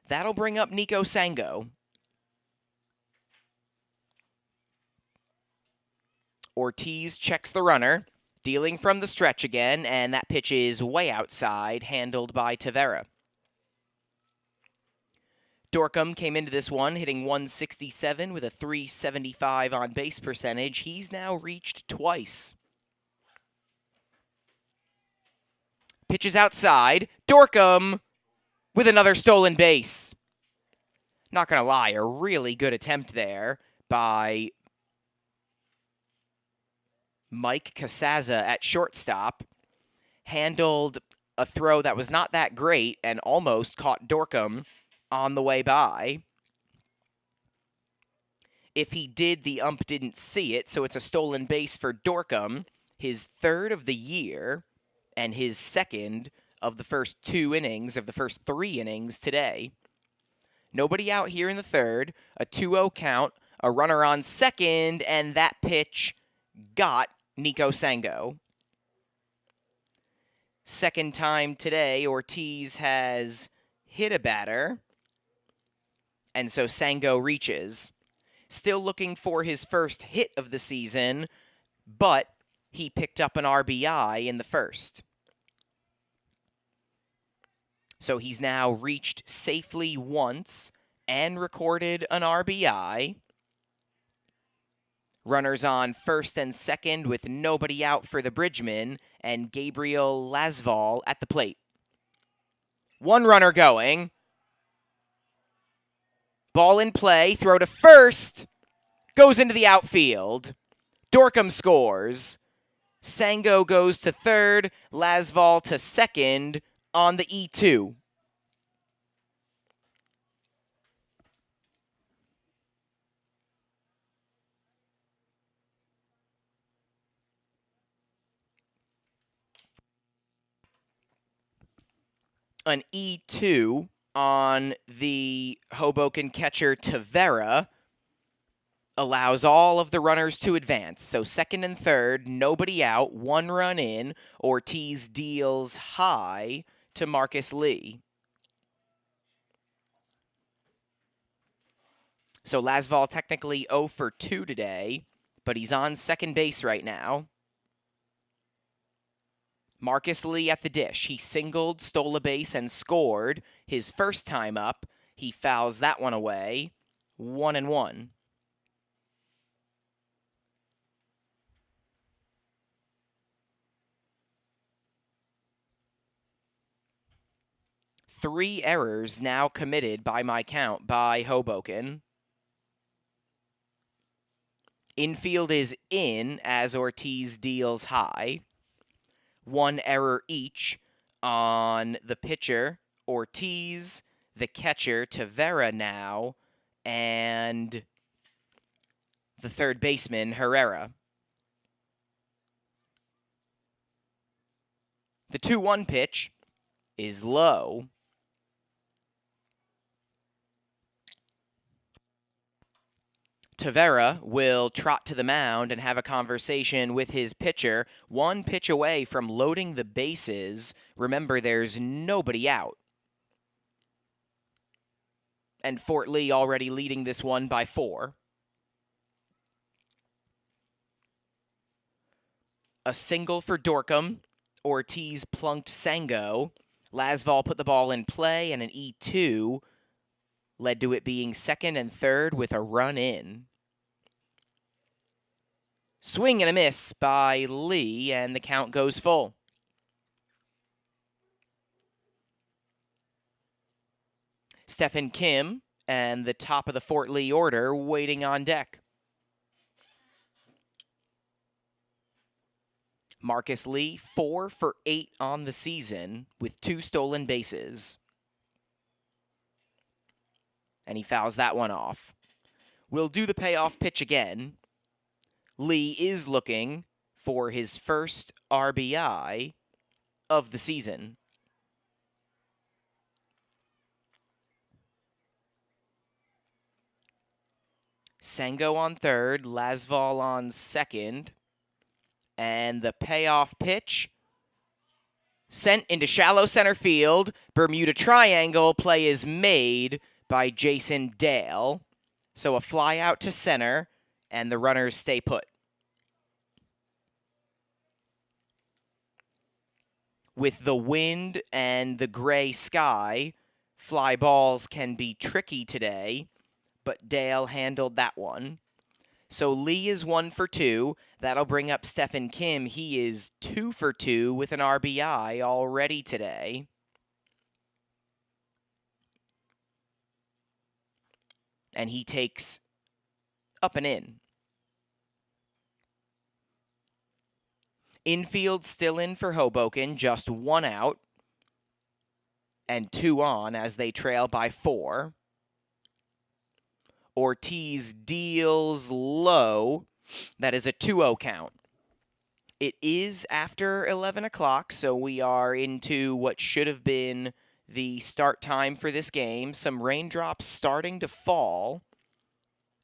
That'll bring up Nico Sango. Ortiz checks the runner, dealing from the stretch again, and that pitch is way outside, handled by Tavera. Dorcom came into this one hitting 167 with a 375 on base percentage. He's now reached twice. Pitches outside. Dorcom with another stolen base. Not going to lie, a really good attempt there by Mike Casaza at shortstop. Handled a throw that was not that great and almost caught Dorcom on the way by. If he did, the ump didn't see it, so it's a stolen base for Dorcom, his third of the year, and his second of the first 2 innings, of the first 3 innings today. Nobody out here in the third, a 2-0 count, a runner on second, and that pitch got Nico Sango. Second time today, Ortiz has hit a batter, and so Sango reaches. Still looking for his first hit of the season, but he picked up an RBI in the first. So he's now reached safely once and recorded an RBI. Runners on first and second with nobody out for the Bridgeman, and Gabriel Lasval at the plate. One runner going. Ball in play, throw to first, goes into the outfield. Dorcom scores. Sango goes to third, Lasval to second on the E2. An E2 on the Hoboken catcher Tavera allows all of the runners to advance. So second and third, nobody out, 1 run in. Ortiz deals high to Marcus Lee. So Lasval technically 0 for 2 today, but he's on second base right now. Marcus Lee at the dish. He singled, stole a base, and scored his first time up. He fouls that one away. 1-1. Three errors now committed by my count by Hoboken. Infield is in as Ortiz deals high. 1 error each on the pitcher, Ortiz, the catcher, Tavera now, and the third baseman, Herrera. The 2-1 pitch is low. Tavera will trot to the mound and have a conversation with his pitcher, 1 pitch away from loading the bases. Remember, there's nobody out. And Fort Lee already leading this one by 4. A single for Dorcom. Ortiz plunked Sango. Lasval put the ball in play, and an E2 led to it being second and third with a run in. Swing and a miss by Lee, and the count goes full. Stephen Kim and the top of the Fort Lee order waiting on deck. Marcus Lee, 4 for 8 on the season with 2 stolen bases. And he fouls that one off. We'll do the payoff pitch again. Lee is looking for his first RBI of the season. Sengo on third, Lasval on second. And the payoff pitch sent into shallow center field. Bermuda Triangle play is made by Jason Dale. So a fly out to center, and the runners stay put. With the wind and the gray sky, fly balls can be tricky today, but Dale handled that one. So Lee is 1 for 2. That'll bring up Stephen Kim. He is 2 for 2 with an RBI already today. And he takes up and in. Infield still in for Hoboken, just 1 out and 2 on as they trail by 4. Ortiz deals low. That is a 2-0 count. It is after 11 o'clock, so we are into what should have been the start time for this game. Some raindrops starting to fall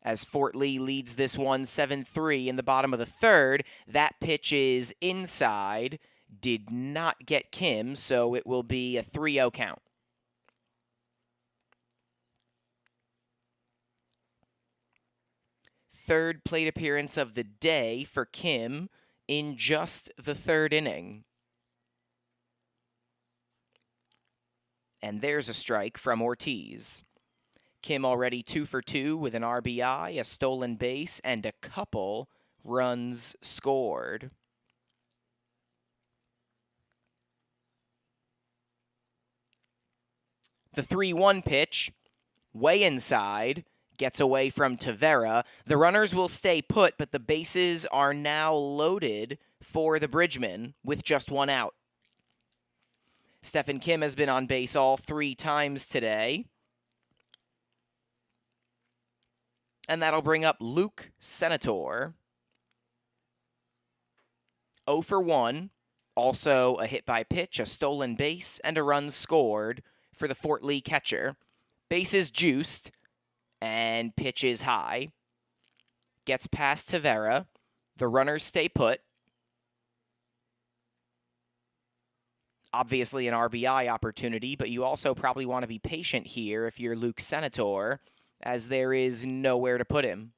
as Fort Lee leads this one 7-3 in the bottom of the third. That pitch is inside. Did not get Kim, so it will be a 3-0 count. Third plate appearance of the day for Kim in just the third inning. And there's a strike from Ortiz. Kim already 2 for 2 with an RBI, a stolen base, and a couple runs scored. The 3-1 pitch, way inside, gets away from Tavera. The runners will stay put, but the bases are now loaded for the Bridgeman with just 1 out. Stephen Kim has been on base all 3 times today. And that'll bring up Luke Senator. 0 for 1. Also a hit by pitch, a stolen base, and a run scored for the Fort Lee catcher. Bases juiced, and pitch is high. Gets past Tavera. The runners stay put. Obviously an RBI opportunity, but you also probably want to be patient here if you're Luke Senator, as there is nowhere to put him.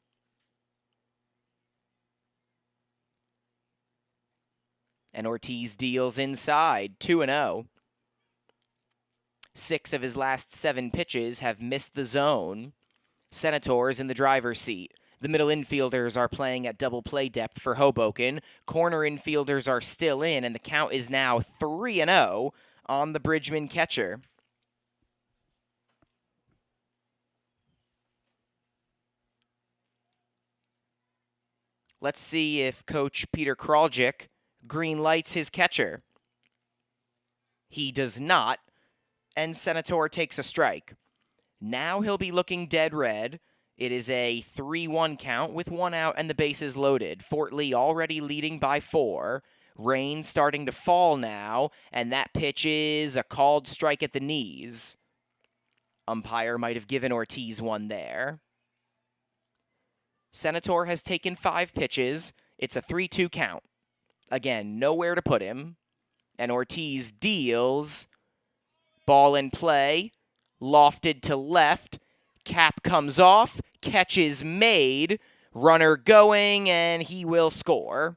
And Ortiz deals inside, 2-0. 6 of his last 7 pitches have missed the zone. Senator is in the driver's seat. The middle infielders are playing at double play depth for Hoboken. Corner infielders are still in, and the count is now 3-0 on the Bridgeman catcher. Let's see if Coach Peter Kraljic green lights his catcher. He does not, and Senator takes a strike. Now he'll be looking dead red. It is a 3-1 count with 1 out and the bases loaded. Fort Lee already leading by 4. Rain starting to fall now, and that pitch is a called strike at the knees. Umpire might have given Ortiz one there. Senator has taken 5 pitches. It's a 3-2 count. Again, nowhere to put him. And Ortiz deals. Ball in play. Lofted to left. Cap comes off. Catch is made. Runner going, and he will score.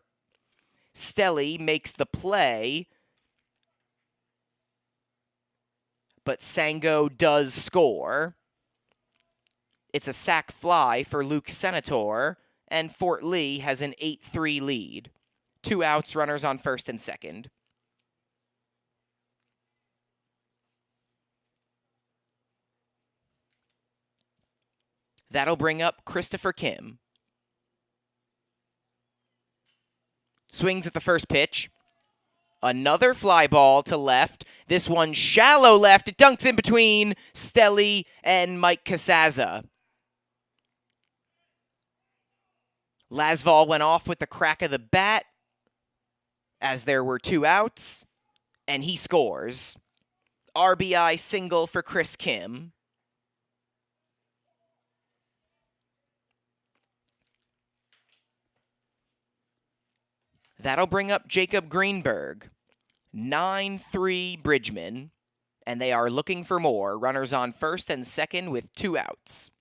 Stelly makes the play. But Sango does score. It's a sac fly for Luke Senator, and Fort Lee has an 8-3 lead. 2 outs, runners on first and second. That'll bring up Christopher Kim. Swings at the first pitch. Another fly ball to left. This one shallow left. It dunks in between Stelly and Mike Casaza. Lasval went off with the crack of the bat as there were 2 outs, and he scores. RBI single for Chris Kim. That'll bring up Jacob Greenberg. 9-3 Bridgman, and they are looking for more. Runners on first and second with 2 outs.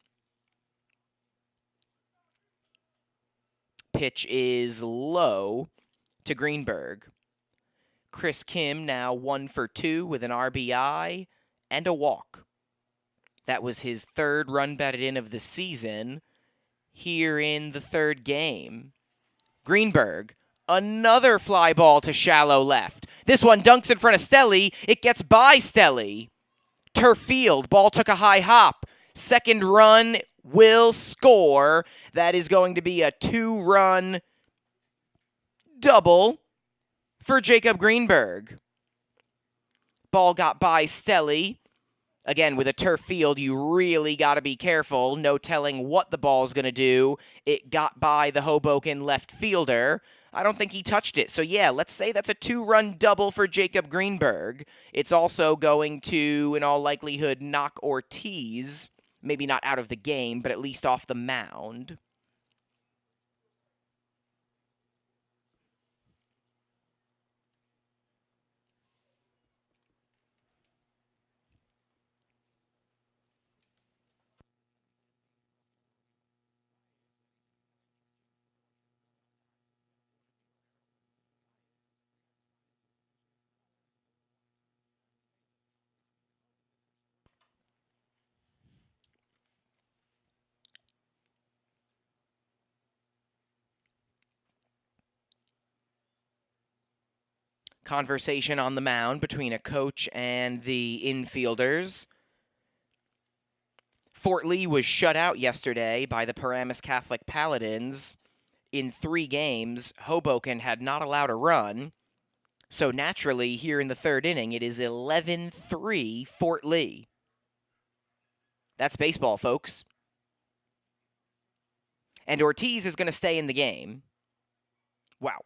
Pitch is low to Greenberg. Chris Kim now 1 for 2 with an RBI and a walk. That was his 3rd run batted in of the season here in the 3rd game. Greenberg, another fly ball to shallow left. This one dunks in front of Stelly. It gets by Stelly. Turf field, ball took a high hop. 2nd run will score. That is going to be a 2-run double for Jacob Greenberg. Ball got by Stelly. Again, with a turf field, you really got to be careful. No telling what the ball's going to do. It got by the Hoboken left fielder. I don't think he touched it. So, yeah, let's say that's a 2-run double for Jacob Greenberg. It's also going to, in all likelihood, knock Ortiz, maybe not out of the game, but at least off the mound. Conversation on the mound between a coach and the infielders. Fort Lee was shut out yesterday by the Paramus Catholic Paladins. In 3 games, Hoboken had not allowed a run. So naturally, here in the 3rd inning, it is 11-3 Fort Lee. That's baseball, folks. And Ortiz is going to stay in the game. Wow.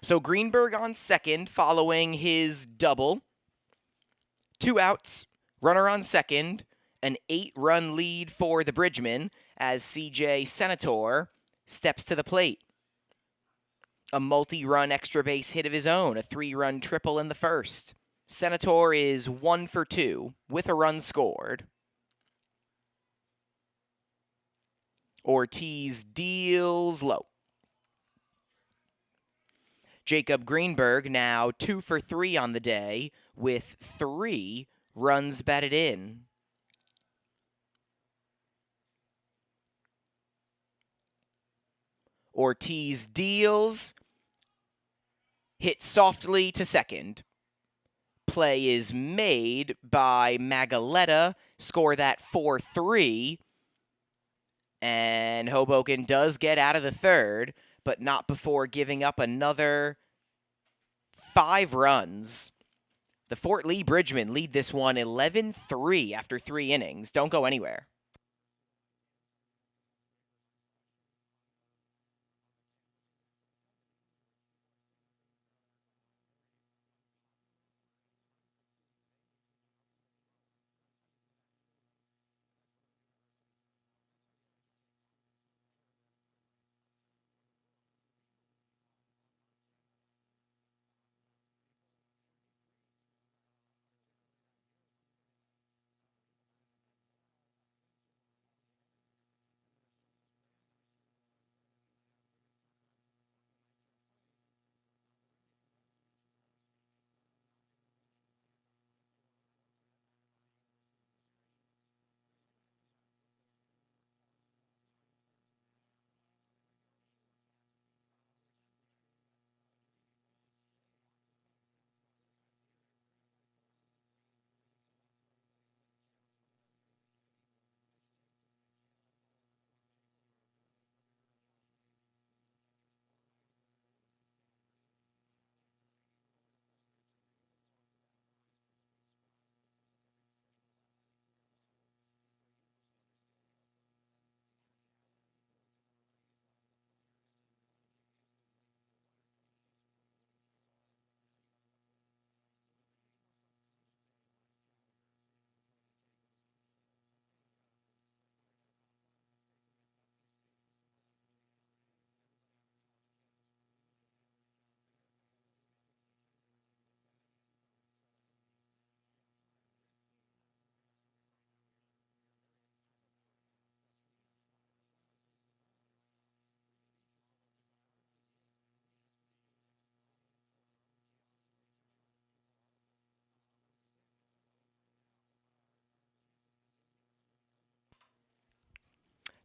So Greenberg on second following his double. 2 outs, runner on second, an 8-run lead for the Bridgman as CJ Senator steps to the plate. A multi-run extra base hit of his own, a 3-run triple in the first. Senator is 1 for 2 with a run scored. Ortiz deals low. Jacob Greenberg now 2 for 3 on the day with 3 runs batted in. Ortiz deals, hit softly to second. Play is made by Magaletta, score that 4-3. And Hoboken does get out of the 3rd, but not before giving up another 5 runs. The Fort Lee Bridgmen lead this one 11-3 after 3 innings. Don't go anywhere.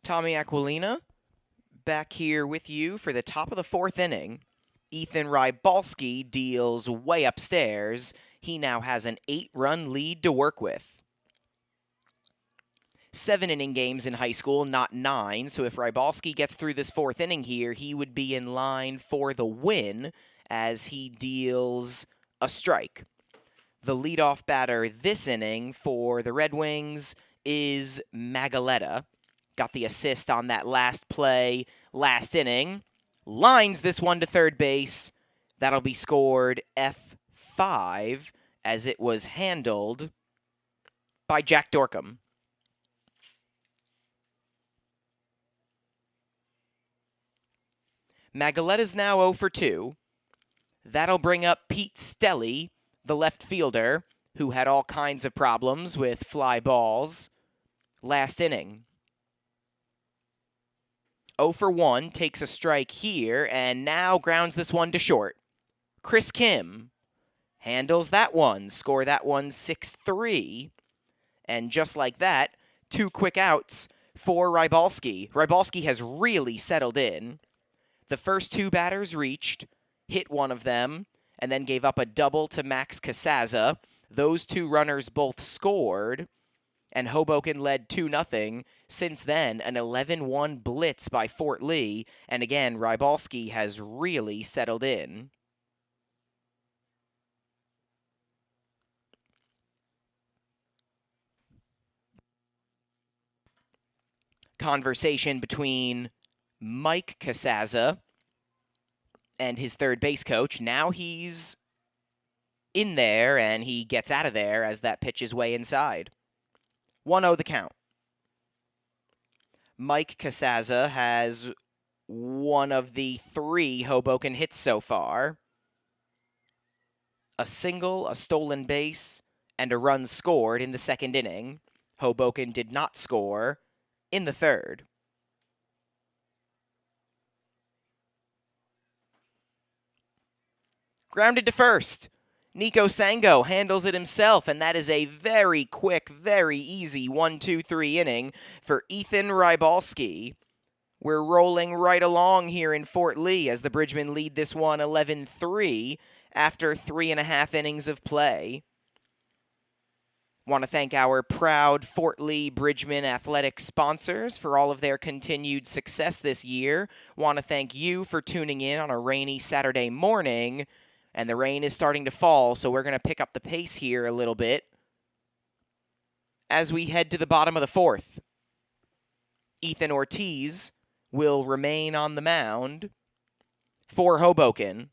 Tommy Aquilina, back here with you for the top of the fourth inning. Ethan Rybalski deals way upstairs. He now has an 8-run lead to work with. 7-inning games in high school, not 9. So if Rybalski gets through this fourth inning here, he would be in line for the win as he deals a strike. The leadoff batter this inning for the Red Wings is Magaletta. Got the assist on that last play last inning. Lines this one to third base. That'll be scored F5 as it was handled by Jack Dorcom. Magaletta's now 0 for 2. That'll bring up Pete Stelly, the left fielder, who had all kinds of problems with fly balls last inning. 0 for 1 takes a strike here and now grounds this one to short. Chris Kim handles that one, score that one 6-3. And just like that, 2 quick outs for Rybalski. Rybalski has really settled in. The first 2 batters reached, hit one of them, and then gave up a double to Max Casaza. Those 2 runners both scored, and Hoboken led 2-0. Since then, an 11-1 blitz by Fort Lee, and again, Rybalski has really settled in. Conversation between Mike Casaza and his third base coach. Now he's in there, and he gets out of there as that pitch is way inside. 1-0 the count. Mike Casaza has one of the 3 Hoboken hits so far. A single, a stolen base, and a run scored in the second inning. Hoboken did not score in the third. Grounded to first. Nico Sango handles it himself, and that is a very quick, very easy 1-2-3 inning for Ethan Rybalski. We're rolling right along here in Fort Lee as the Bridgemen lead this one 11-3 after 3.5 innings of play. Want to thank our proud Fort Lee Bridgemen athletic sponsors for all of their continued success this year. Want to thank you for tuning in on a rainy Saturday morning. And the rain is starting to fall, so we're going to pick up the pace here a little bit as we head to the bottom of the fourth. Ethan Ortiz will remain on the mound for Hoboken.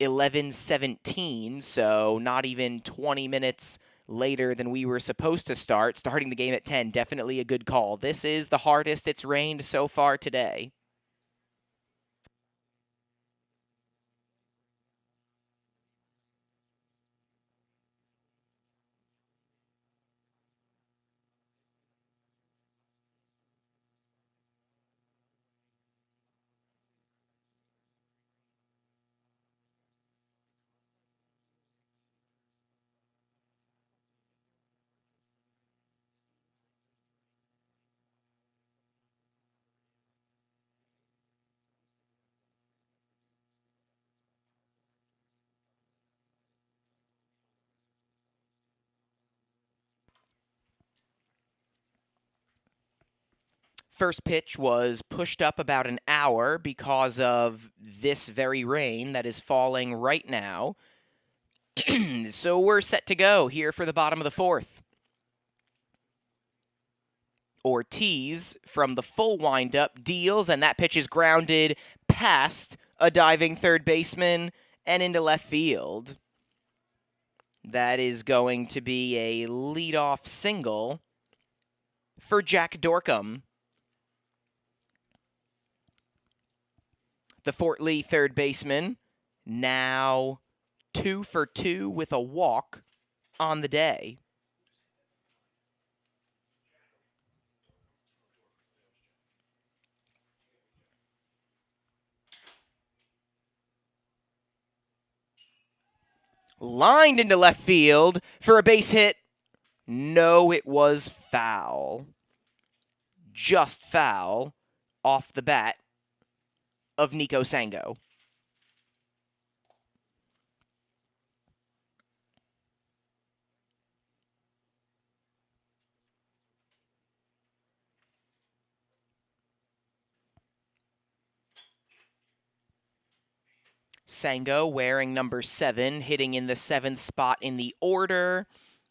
11:17, so not even 20 minutes later than we were supposed to start. Starting the game at 10, definitely a good call. This is the hardest it's rained so far today. First pitch was pushed up about an hour because of this very rain that is falling right now. So we're set to go here for the bottom of the fourth. Ortiz from the full windup deals, and that pitch is grounded past a diving third baseman and into left field. That is going to be a leadoff single for Jack Dorcom. The Fort Lee third baseman now 2 for 2 with a walk on the day. Lined into left field for a base hit. No, it was foul. just foul off the bat of Nico Sango. Sango wearing number 7, hitting in the 7th spot in the order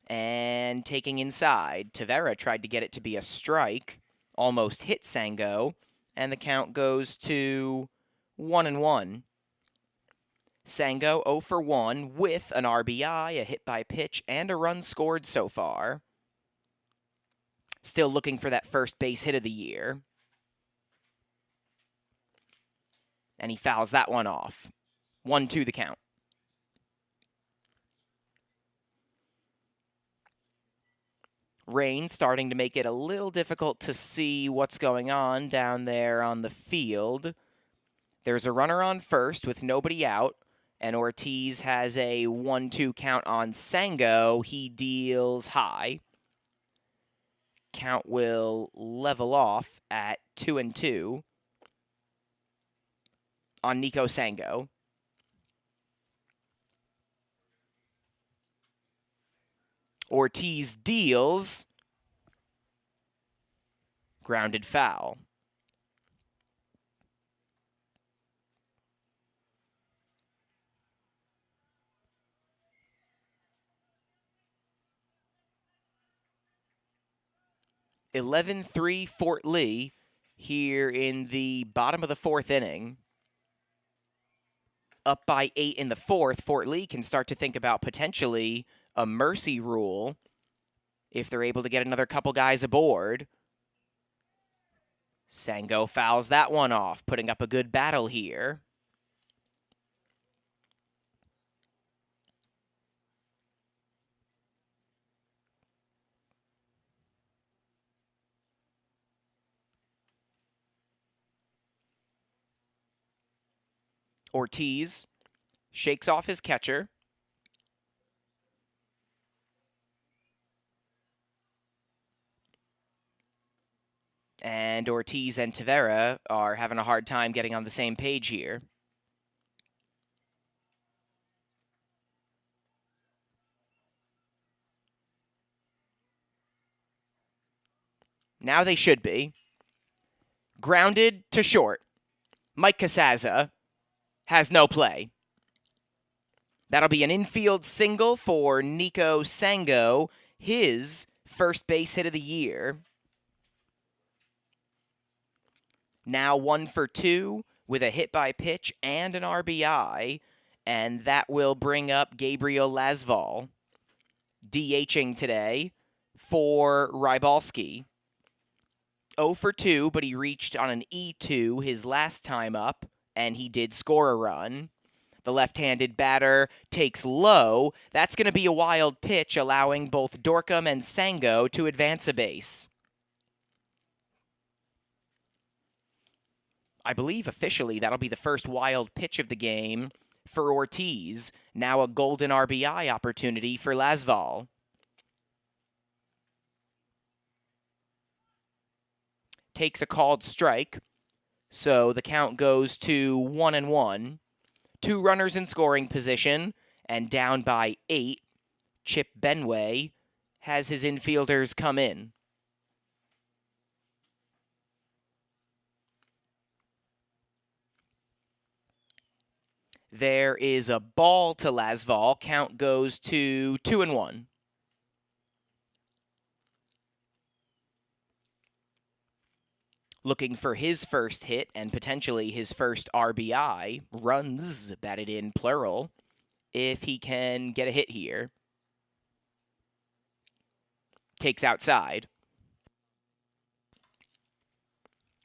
and taking inside. Tavera tried to get it to be a strike, almost hit Sango, and the count goes to 1-1. Sango 0 for 1 with an RBI, a hit by pitch, and a run scored so far. Still looking for that first base hit of the year. And he fouls that one off. 1-2 the count. Rain starting to make it a little difficult to see what's going on down there on the field. There's a runner on first with nobody out, and Ortiz has a 1-2 count on Sango. He deals high. Count will level off at 2-2 on Nico Sango. Ortiz deals. Grounded foul. (11-3) Fort Lee here in the bottom of the 4th inning. Up by 8 in the 4th, Fort Lee can start to think about potentially a mercy rule if they're able to get another couple guys aboard. Sango fouls that one off, putting up a good battle here. Ortiz shakes off his catcher. And Ortiz and Tavera are having a hard time getting on the same page here. Now they should be. Grounded to short. Mike Casazza has no play. That'll be an infield single for Nico Sango, his first base hit of the year. Now 1 for 2 with a hit by pitch and an RBI, and that will bring up Gabriel Lasval, DHing today for Rybalski. 0 for 2, but he reached on an E2 his last time up, and he did score a run. The left-handed batter takes low. That's going to be a wild pitch, allowing both Dorcom and Sango to advance a base. I believe officially that'll be the first wild pitch of the game for Ortiz. Now a golden RBI opportunity for Lasval. Takes a called strike, so the count goes to 1-1. 2 runners in scoring position, and down by 8, Chip Benway has his infielders come in. There is a ball to Lasval. Count goes to 2-1. Looking for his first hit and potentially his first RBI, runs batted in plural, if he can get a hit here. Takes outside.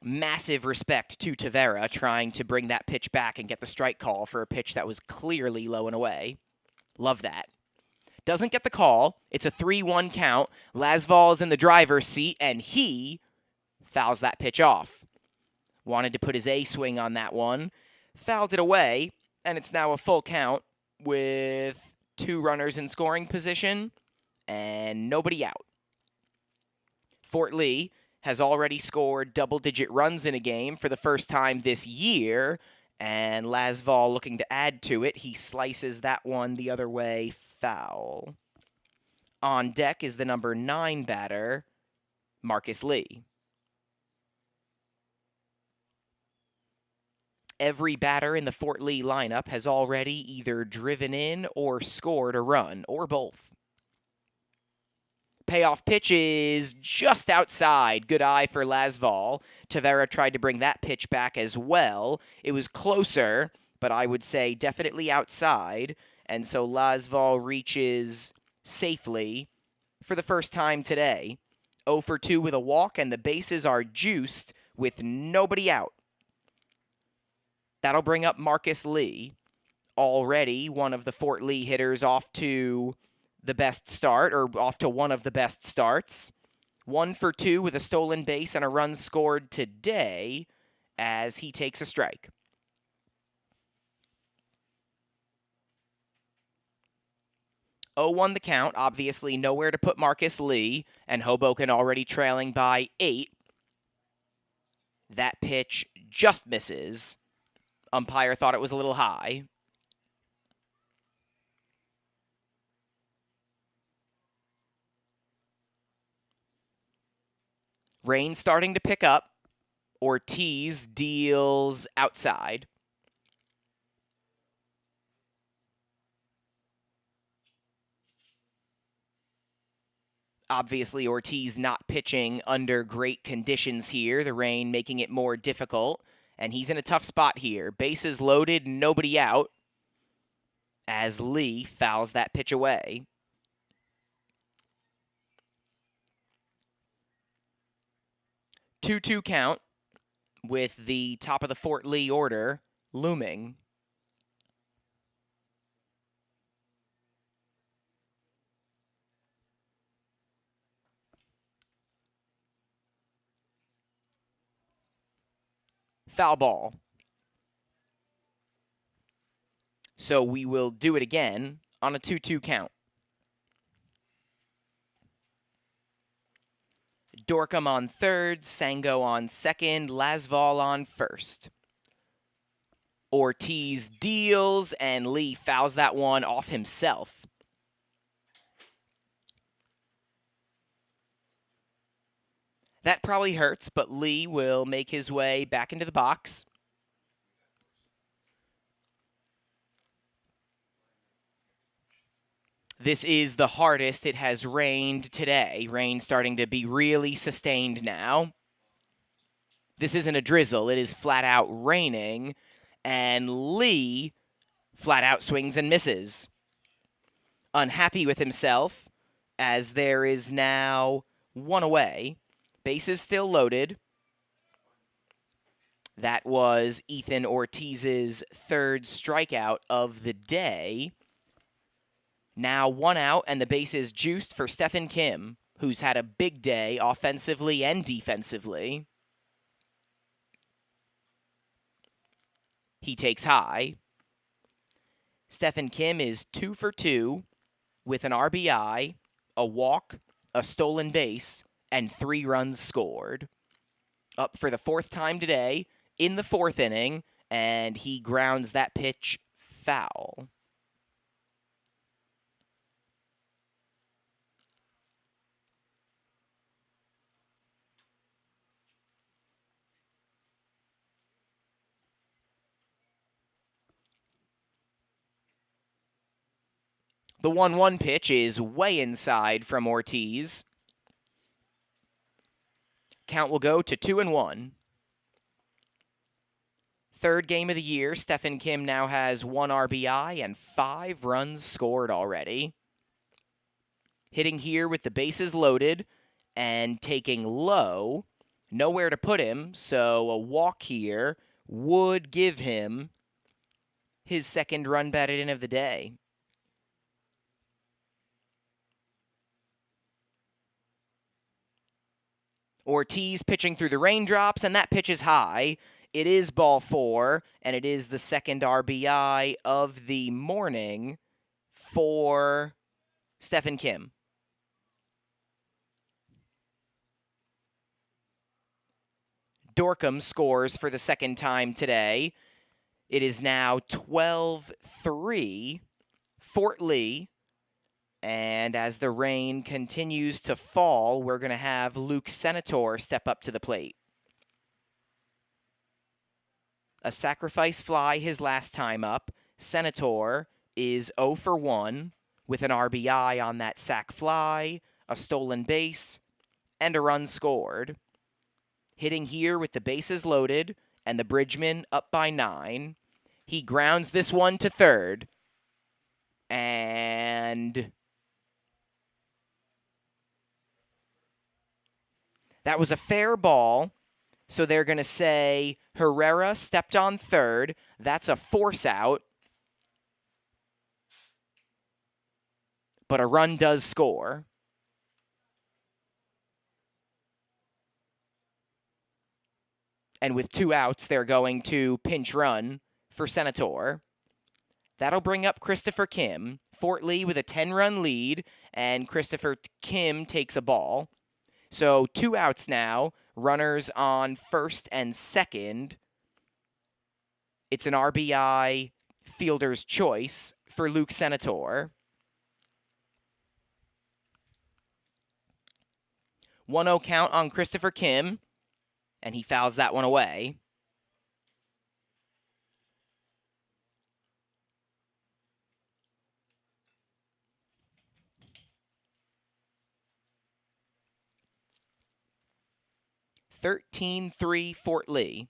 Massive respect to Tavera trying to bring that pitch back and get the strike call for a pitch that was clearly low and away. Love that. Doesn't get the call. It's a 3-1 count. Lasval is in the driver's seat, and he fouls that pitch off. Wanted to put his A swing on that one. Fouled it away, and it's now a full count with 2 runners in scoring position and nobody out. Fort Lee has already scored double-digit runs in a game for the first time this year, and Lasval looking to add to it. He slices that one the other way, foul. On deck is the number 9 batter, Marcus Lee. Every batter in the Fort Lee lineup has already either driven in or scored a run, or both. Payoff pitch is just outside. Good eye for Lasval. Tavera tried to bring that pitch back as well. It was closer, but I would say definitely outside. And so Lasval reaches safely for the first time today. 0 for 2 with a walk, and the bases are juiced with nobody out. That'll bring up Marcus Lee, already one of the Fort Lee hitters off to the best start, or off to one of the best starts. 1 for 2 with a stolen base and a run scored today as he takes a strike. Oh, 1 the count. Obviously nowhere to put Marcus Lee, and Hoboken already trailing by 8. That pitch just misses. Umpire thought it was a little high. Rain starting to pick up. Ortiz deals outside. Obviously, Ortiz not pitching under great conditions here. The rain making it more difficult. And he's in a tough spot here. Bases loaded, nobody out. As Lee fouls that pitch away. Two-two count with the top of the Fort Lee order looming. Foul ball. So we will do it again on a 2-2 count. Dorcom on third, Sango on second, Lasval on first. Ortiz deals, and Lee fouls that one off himself. That probably hurts, but Lee will make his way back into the box. This is the hardest it has rained today. Rain starting to be really sustained now. This isn't a drizzle. It is flat out raining. And Lee flat out swings and misses. Unhappy with himself, as there is now 1 away. Bases still loaded. That was Ethan Ortiz's 3rd strikeout of the day. Now 1 out, and the base is juiced for Stephen Kim, who's had a big day offensively and defensively. He takes high. Stephen Kim is 2 for 2 with an RBI, a walk, a stolen base, and 3 runs scored. Up for the 4th time today in the 4th inning, and he grounds that pitch foul. The 1-1 pitch is way inside from Ortiz. Count will go to 2-1. 3rd game of the year, Stephen Kim now has 1 RBI and 5 runs scored already. Hitting here with the bases loaded and taking low. Nowhere to put him, so a walk here would give him his 2nd run batted in of the day. Ortiz pitching through the raindrops, and that pitch is high. It is ball 4, and it is the 2nd RBI of the morning for Stephen Kim. Dorcom scores for the second time today. It is now 12-3, Fort Lee. And as the rain continues to fall, we're going to have Luke Senator step up to the plate. A sacrifice fly his last time up. Senator is 0 for 1 with an RBI on that sac fly, a stolen base, and a run scored. Hitting here with the bases loaded and the Bridgman up by 9. He grounds this one to third. And that was a fair ball. So they're going to say Herrera stepped on third. That's a force out. But a run does score. And with 2 outs, they're going to pinch run for Senator. That'll bring up Christopher Kim. Fort Lee with a 10-run lead, and Christopher Kim takes a ball. So 2 outs now, runners on first and second. It's an RBI fielder's choice for Luke Senator. 1-0 count on Christopher Kim, and he fouls that one away. (13-3) Fort Lee.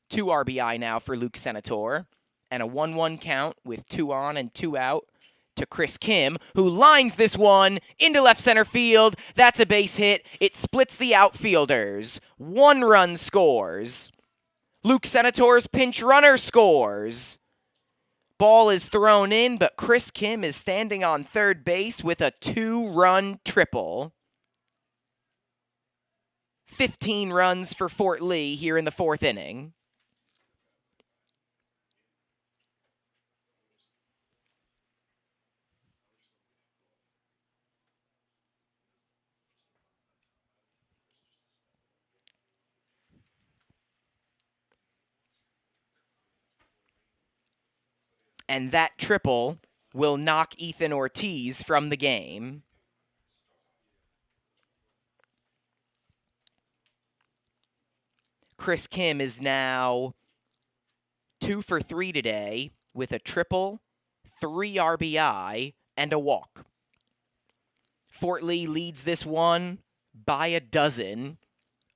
2 RBI now for Luke Senator, and a 1-1 count with 2 on and 2 out to Chris Kim, who lines this one into left center field. That's a base hit. It splits the outfielders. 1 run scores. Luke Senator's pinch runner scores. Ball is thrown in, but Chris Kim is standing on third base with a 2-run triple. 15 runs for Fort Lee here in the 4th inning. And that triple will knock Ethan Ortiz from the game. Chris Kim is now 2 for 3 today with a triple, 3 RBI, and a walk. Fort Lee leads this one by a dozen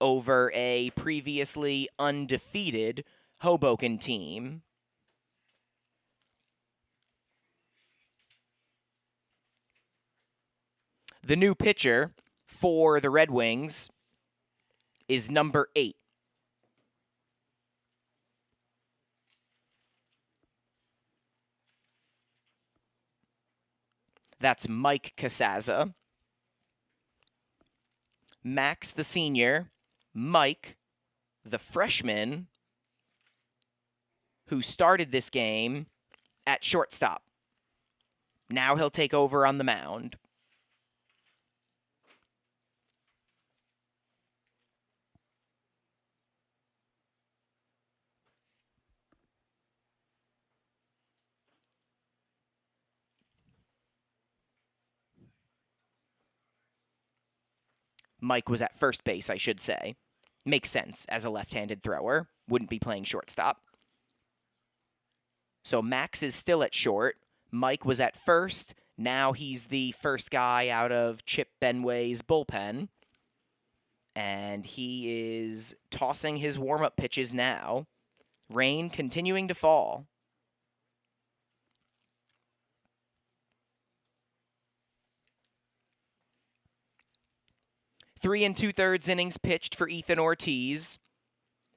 over a previously undefeated Hoboken team. The new pitcher for the Red Wings is number 8. That's Mike Casaza. Max, the senior. Mike, the freshman, who started this game at shortstop. Now he'll take over on the mound. Mike was at first base, I should say. Makes sense as a left-handed thrower. Wouldn't be playing shortstop. So Max is still at short. Mike was at first. Now he's the first guy out of Chip Benway's bullpen. And he is tossing his warm-up pitches now. Rain continuing to fall. 3 2/3 innings pitched for Ethan Ortiz.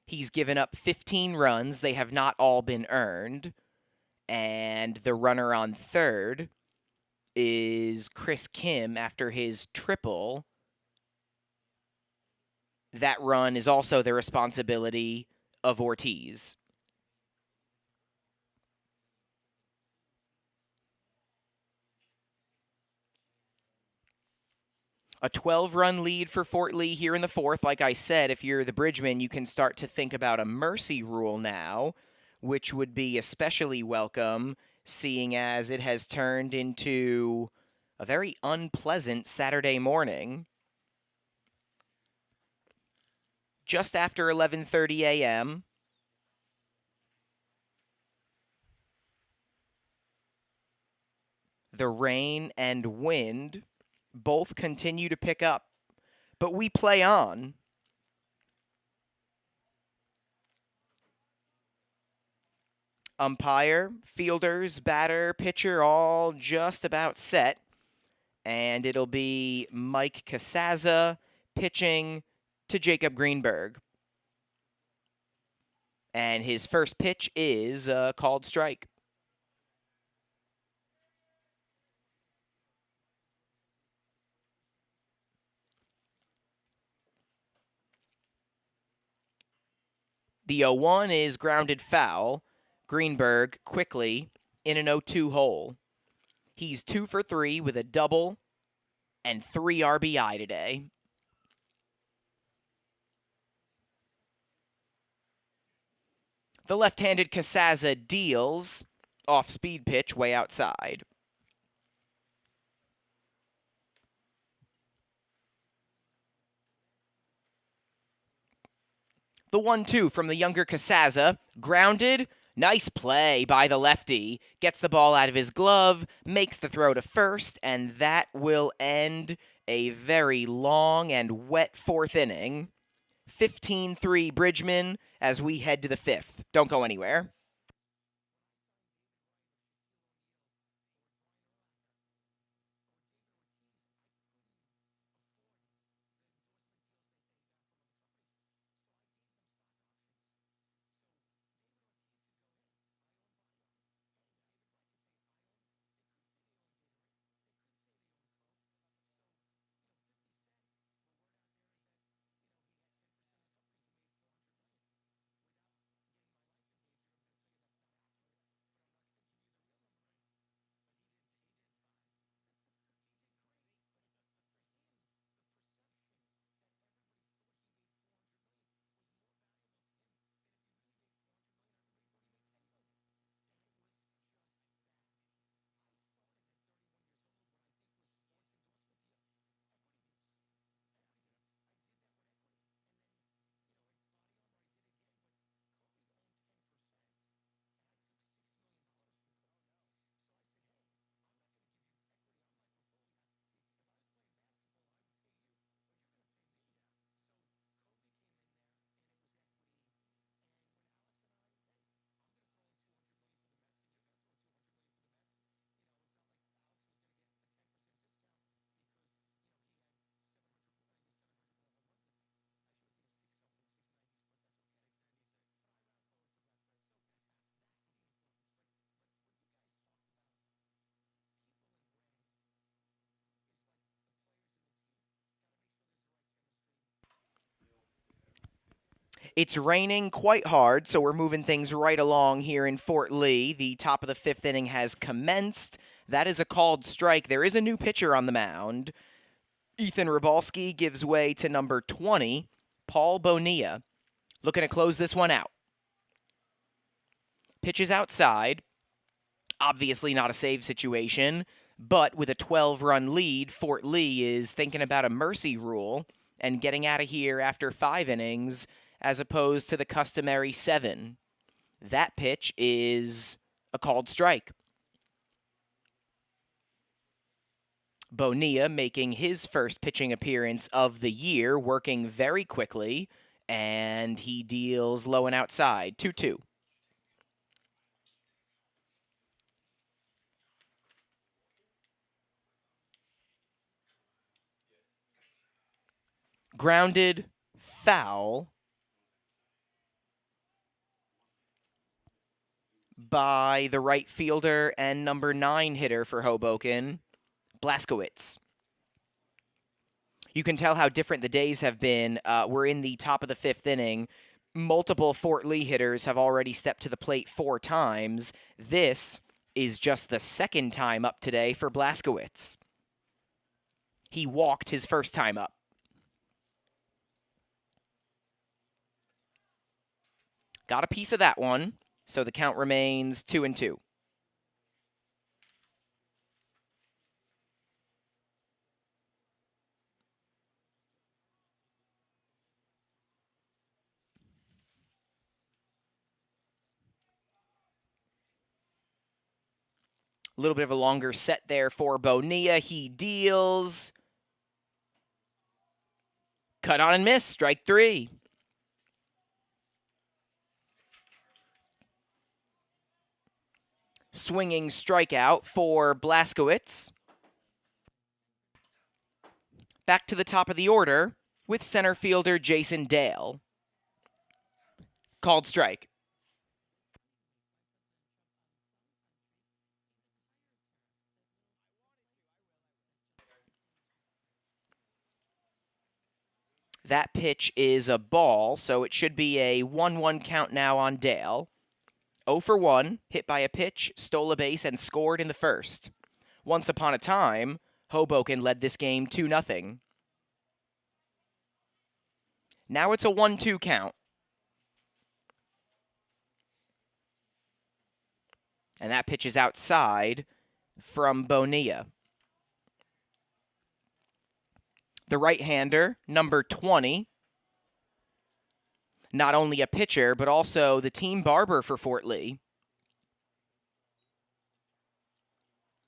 He's given up 15 runs. They have not all been earned. And the runner on third is Chris Kim after his triple. That run is also the responsibility of Ortiz. A 12-run lead for Fort Lee here in the fourth. Like I said, if you're the Bridgeman, you can start to think about a mercy rule now, which would be especially welcome, seeing as it has turned into a very unpleasant Saturday morning. Just after 11:30 a.m., the rain and wind both continue to pick up, but we play on. Umpire, fielders, batter, pitcher, all just about set. And it'll be Mike Casaza pitching to Jacob Greenberg. And his first pitch is a called strike. The 0-1 is grounded foul. Greenberg quickly in an 0-2 hole. He's 2 for 3 with a double and 3 RBI today. The left-handed Casaza deals off-speed pitch way outside. The 1-2 from the younger Casaza, grounded. Nice play by the lefty. Gets the ball out of his glove, makes the throw to first, and that will end a very long and wet fourth inning. 15-3 Bridgman as we head to the fifth. Don't go anywhere. It's raining quite hard, so we're moving things right along here in Fort Lee. The top of the fifth inning has commenced. That is a called strike. There is a new pitcher on the mound. Ethan Rybalski gives way to number 20, Paul Bonilla, looking to close this one out. Pitches outside. Obviously not a save situation, but with a 12-run lead, Fort Lee is thinking about a mercy rule and getting out of here after 5 innings as opposed to the customary 7. That pitch is a called strike. Bonilla making his first pitching appearance of the year, working very quickly, and he deals low and outside, 2-2. Grounded foul by the right fielder and number 9 hitter for Hoboken, Blaskowitz. You can tell how different the days have been. We're in the top of the 5th inning. Multiple Fort Lee hitters have already stepped to the plate 4 times. This is just the second time up today for Blaskowitz. He walked his first time up. Got a piece of that one, so the count remains 2-2. A little bit of a longer set there for Bonilla. He deals. Cut on and miss. Strike 3. Swinging strikeout for Blaskowitz. Back to the top of the order with center fielder Jason Dale. Called strike. That pitch is a ball, so it should be a 1-1 count now on Dale. 0 for 1, hit by a pitch, stole a base, and scored in the first. Once upon a time, Hoboken led this game 2-0. Now it's a 1-2 count. And that pitch is outside from Bonilla. The right-hander, number 20. Not only a pitcher, but also the team barber for Fort Lee.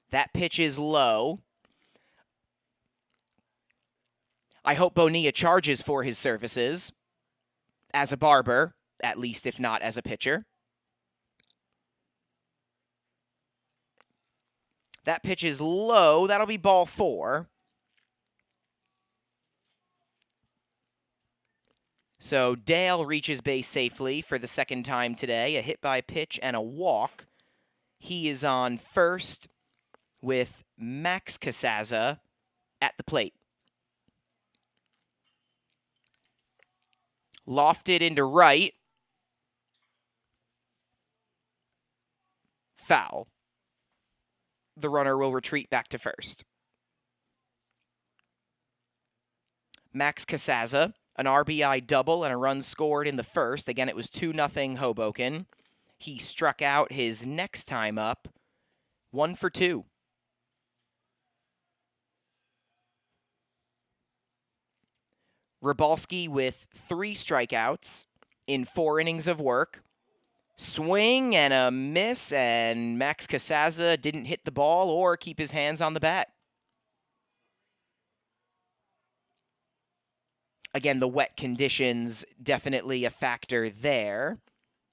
That pitch is low. I hope Bonilla charges for his services as a barber, at least if not as a pitcher. That pitch is low. That'll be ball 4. So Dale reaches base safely for the second time today. A hit by pitch and a walk. He is on first with Max Casaza at the plate. Lofted into right. Foul. The runner will retreat back to first. Max Casaza, an RBI double and a run scored in the first. Again, it was 2-0 Hoboken. He struck out his next time up, 1 for 2. Rybalski with 3 strikeouts in 4 innings of work. Swing and a miss, and Max Casaza didn't hit the ball or keep his hands on the bat. Again, the wet conditions definitely a factor there.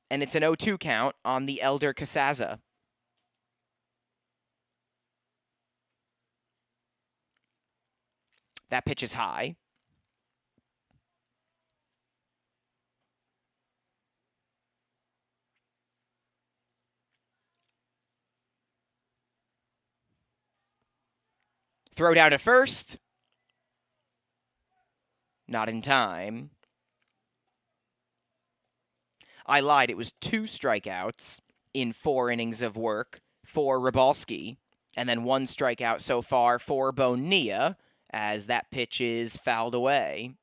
And it's an 0-2 count on the elder Casaza. That pitch is high. Throw down to first. Not in time. I lied. It was 2 strikeouts in 4 innings of work for Rybalski, and then 1 strikeout so far for Bonilla, as that pitch is fouled away.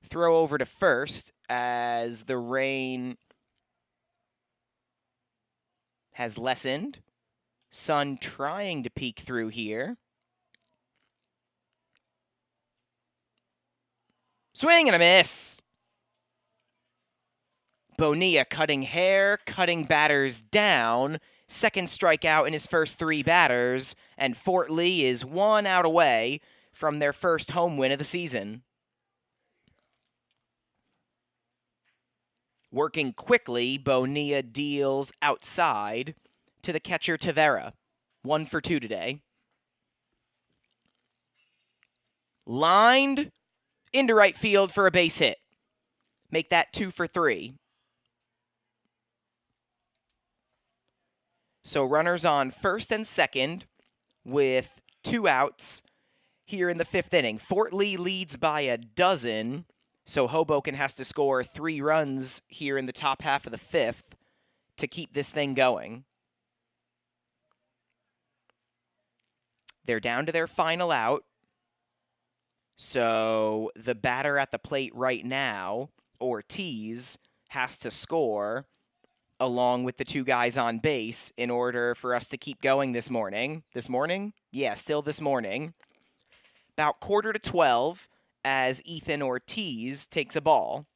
Throw over to first as the rain has lessened. Sun trying to peek through here. Swing and a miss. Bonilla cutting hair, cutting batters down. Second strikeout in his first 3 batters, and Fort Lee is 1 out away from their first home win of the season. Working quickly, Bonilla deals outside to the catcher Tavera. 1 for 2 today. Lined into right field for a base hit. Make that 2 for 3. So runners on first and second with 2 outs here in the 5th inning. Fort Lee leads by a dozen. So Hoboken has to score 3 runs here in the top half of the 5th to keep this thing going. They're down to their final out. So the batter at the plate right now, Ortiz, has to score along with the 2 guys on base in order for us to keep going this morning. This morning? Yeah, still this morning. About 11:45 as Ethan Ortiz takes a ball.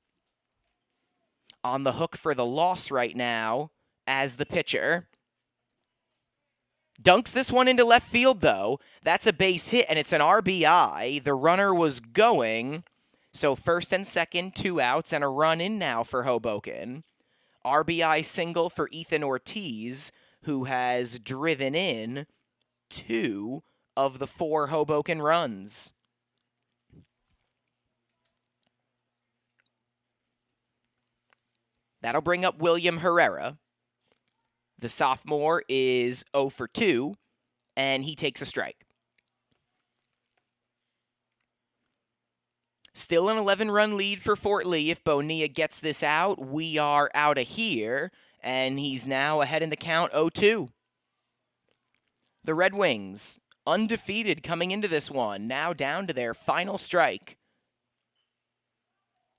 On the hook for the loss right now as the pitcher. Dunks this one into left field, though. That's a base hit, and it's an RBI. The runner was going. So first and second, 2 outs, and a run in now for Hoboken. RBI single for Ethan Ortiz, who has driven in 2 of the 4 Hoboken runs. That'll bring up William Herrera. The sophomore is 0 for 2, and he takes a strike. Still an 11-run lead for Fort Lee. If Bonilla gets this out, we are out of here, and he's now ahead in the count 0-2. The Red Wings, undefeated coming into this one, now down to their final strike.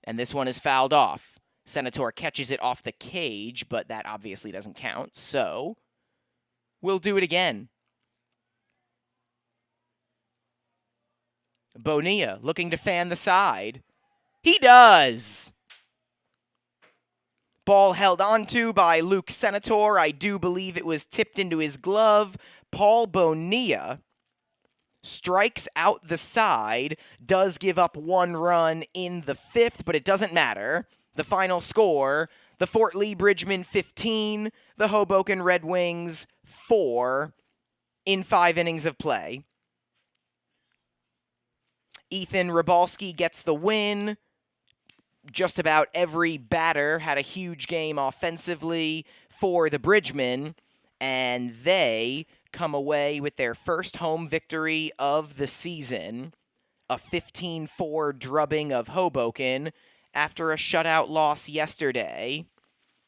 And this one is fouled off. Senator catches it off the cage, but that obviously doesn't count, so we'll do it again. Bonilla looking to fan the side. He does! Ball held onto by Luke Senator. I do believe it was tipped into his glove. Paul Bonilla strikes out the side, does give up 1 run in the 5th, but it doesn't matter. The final score, the Fort Lee Bridgman 15, the Hoboken Red Wings 4 in 5 innings of play. Ethan Rybalski gets the win. Just about every batter had a huge game offensively for the Bridgmen, and they come away with their first home victory of the season, a 15-4 drubbing of Hoboken after a shutout loss yesterday.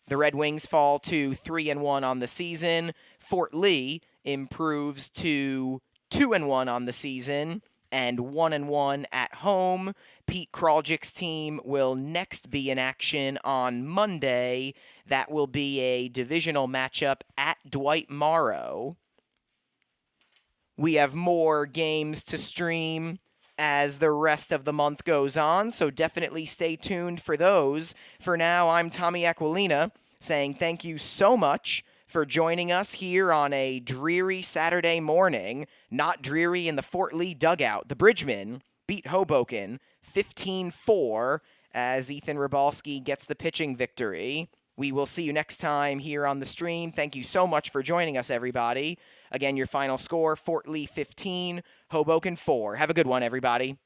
The Red Wings fall to 3-1 on the season. Fort Lee improves to 2-1 on the season and 1-1 at home. Pete Kraljic's team will next be in action on Monday. That will be a divisional matchup at Dwight Morrow. We have more games to stream as the rest of the month goes on, so definitely stay tuned for those. For now, I'm Tommy Aquilina, saying thank you so much for joining us here on a dreary Saturday morning. Not dreary in the Fort Lee dugout. The Bridgmen beat Hoboken 15-4 as Ethan Rybalski gets the pitching victory. We will see you next time here on the stream. Thank you so much for joining us, everybody. Again, your final score, Fort Lee 15, Hoboken 4. Have a good one, everybody.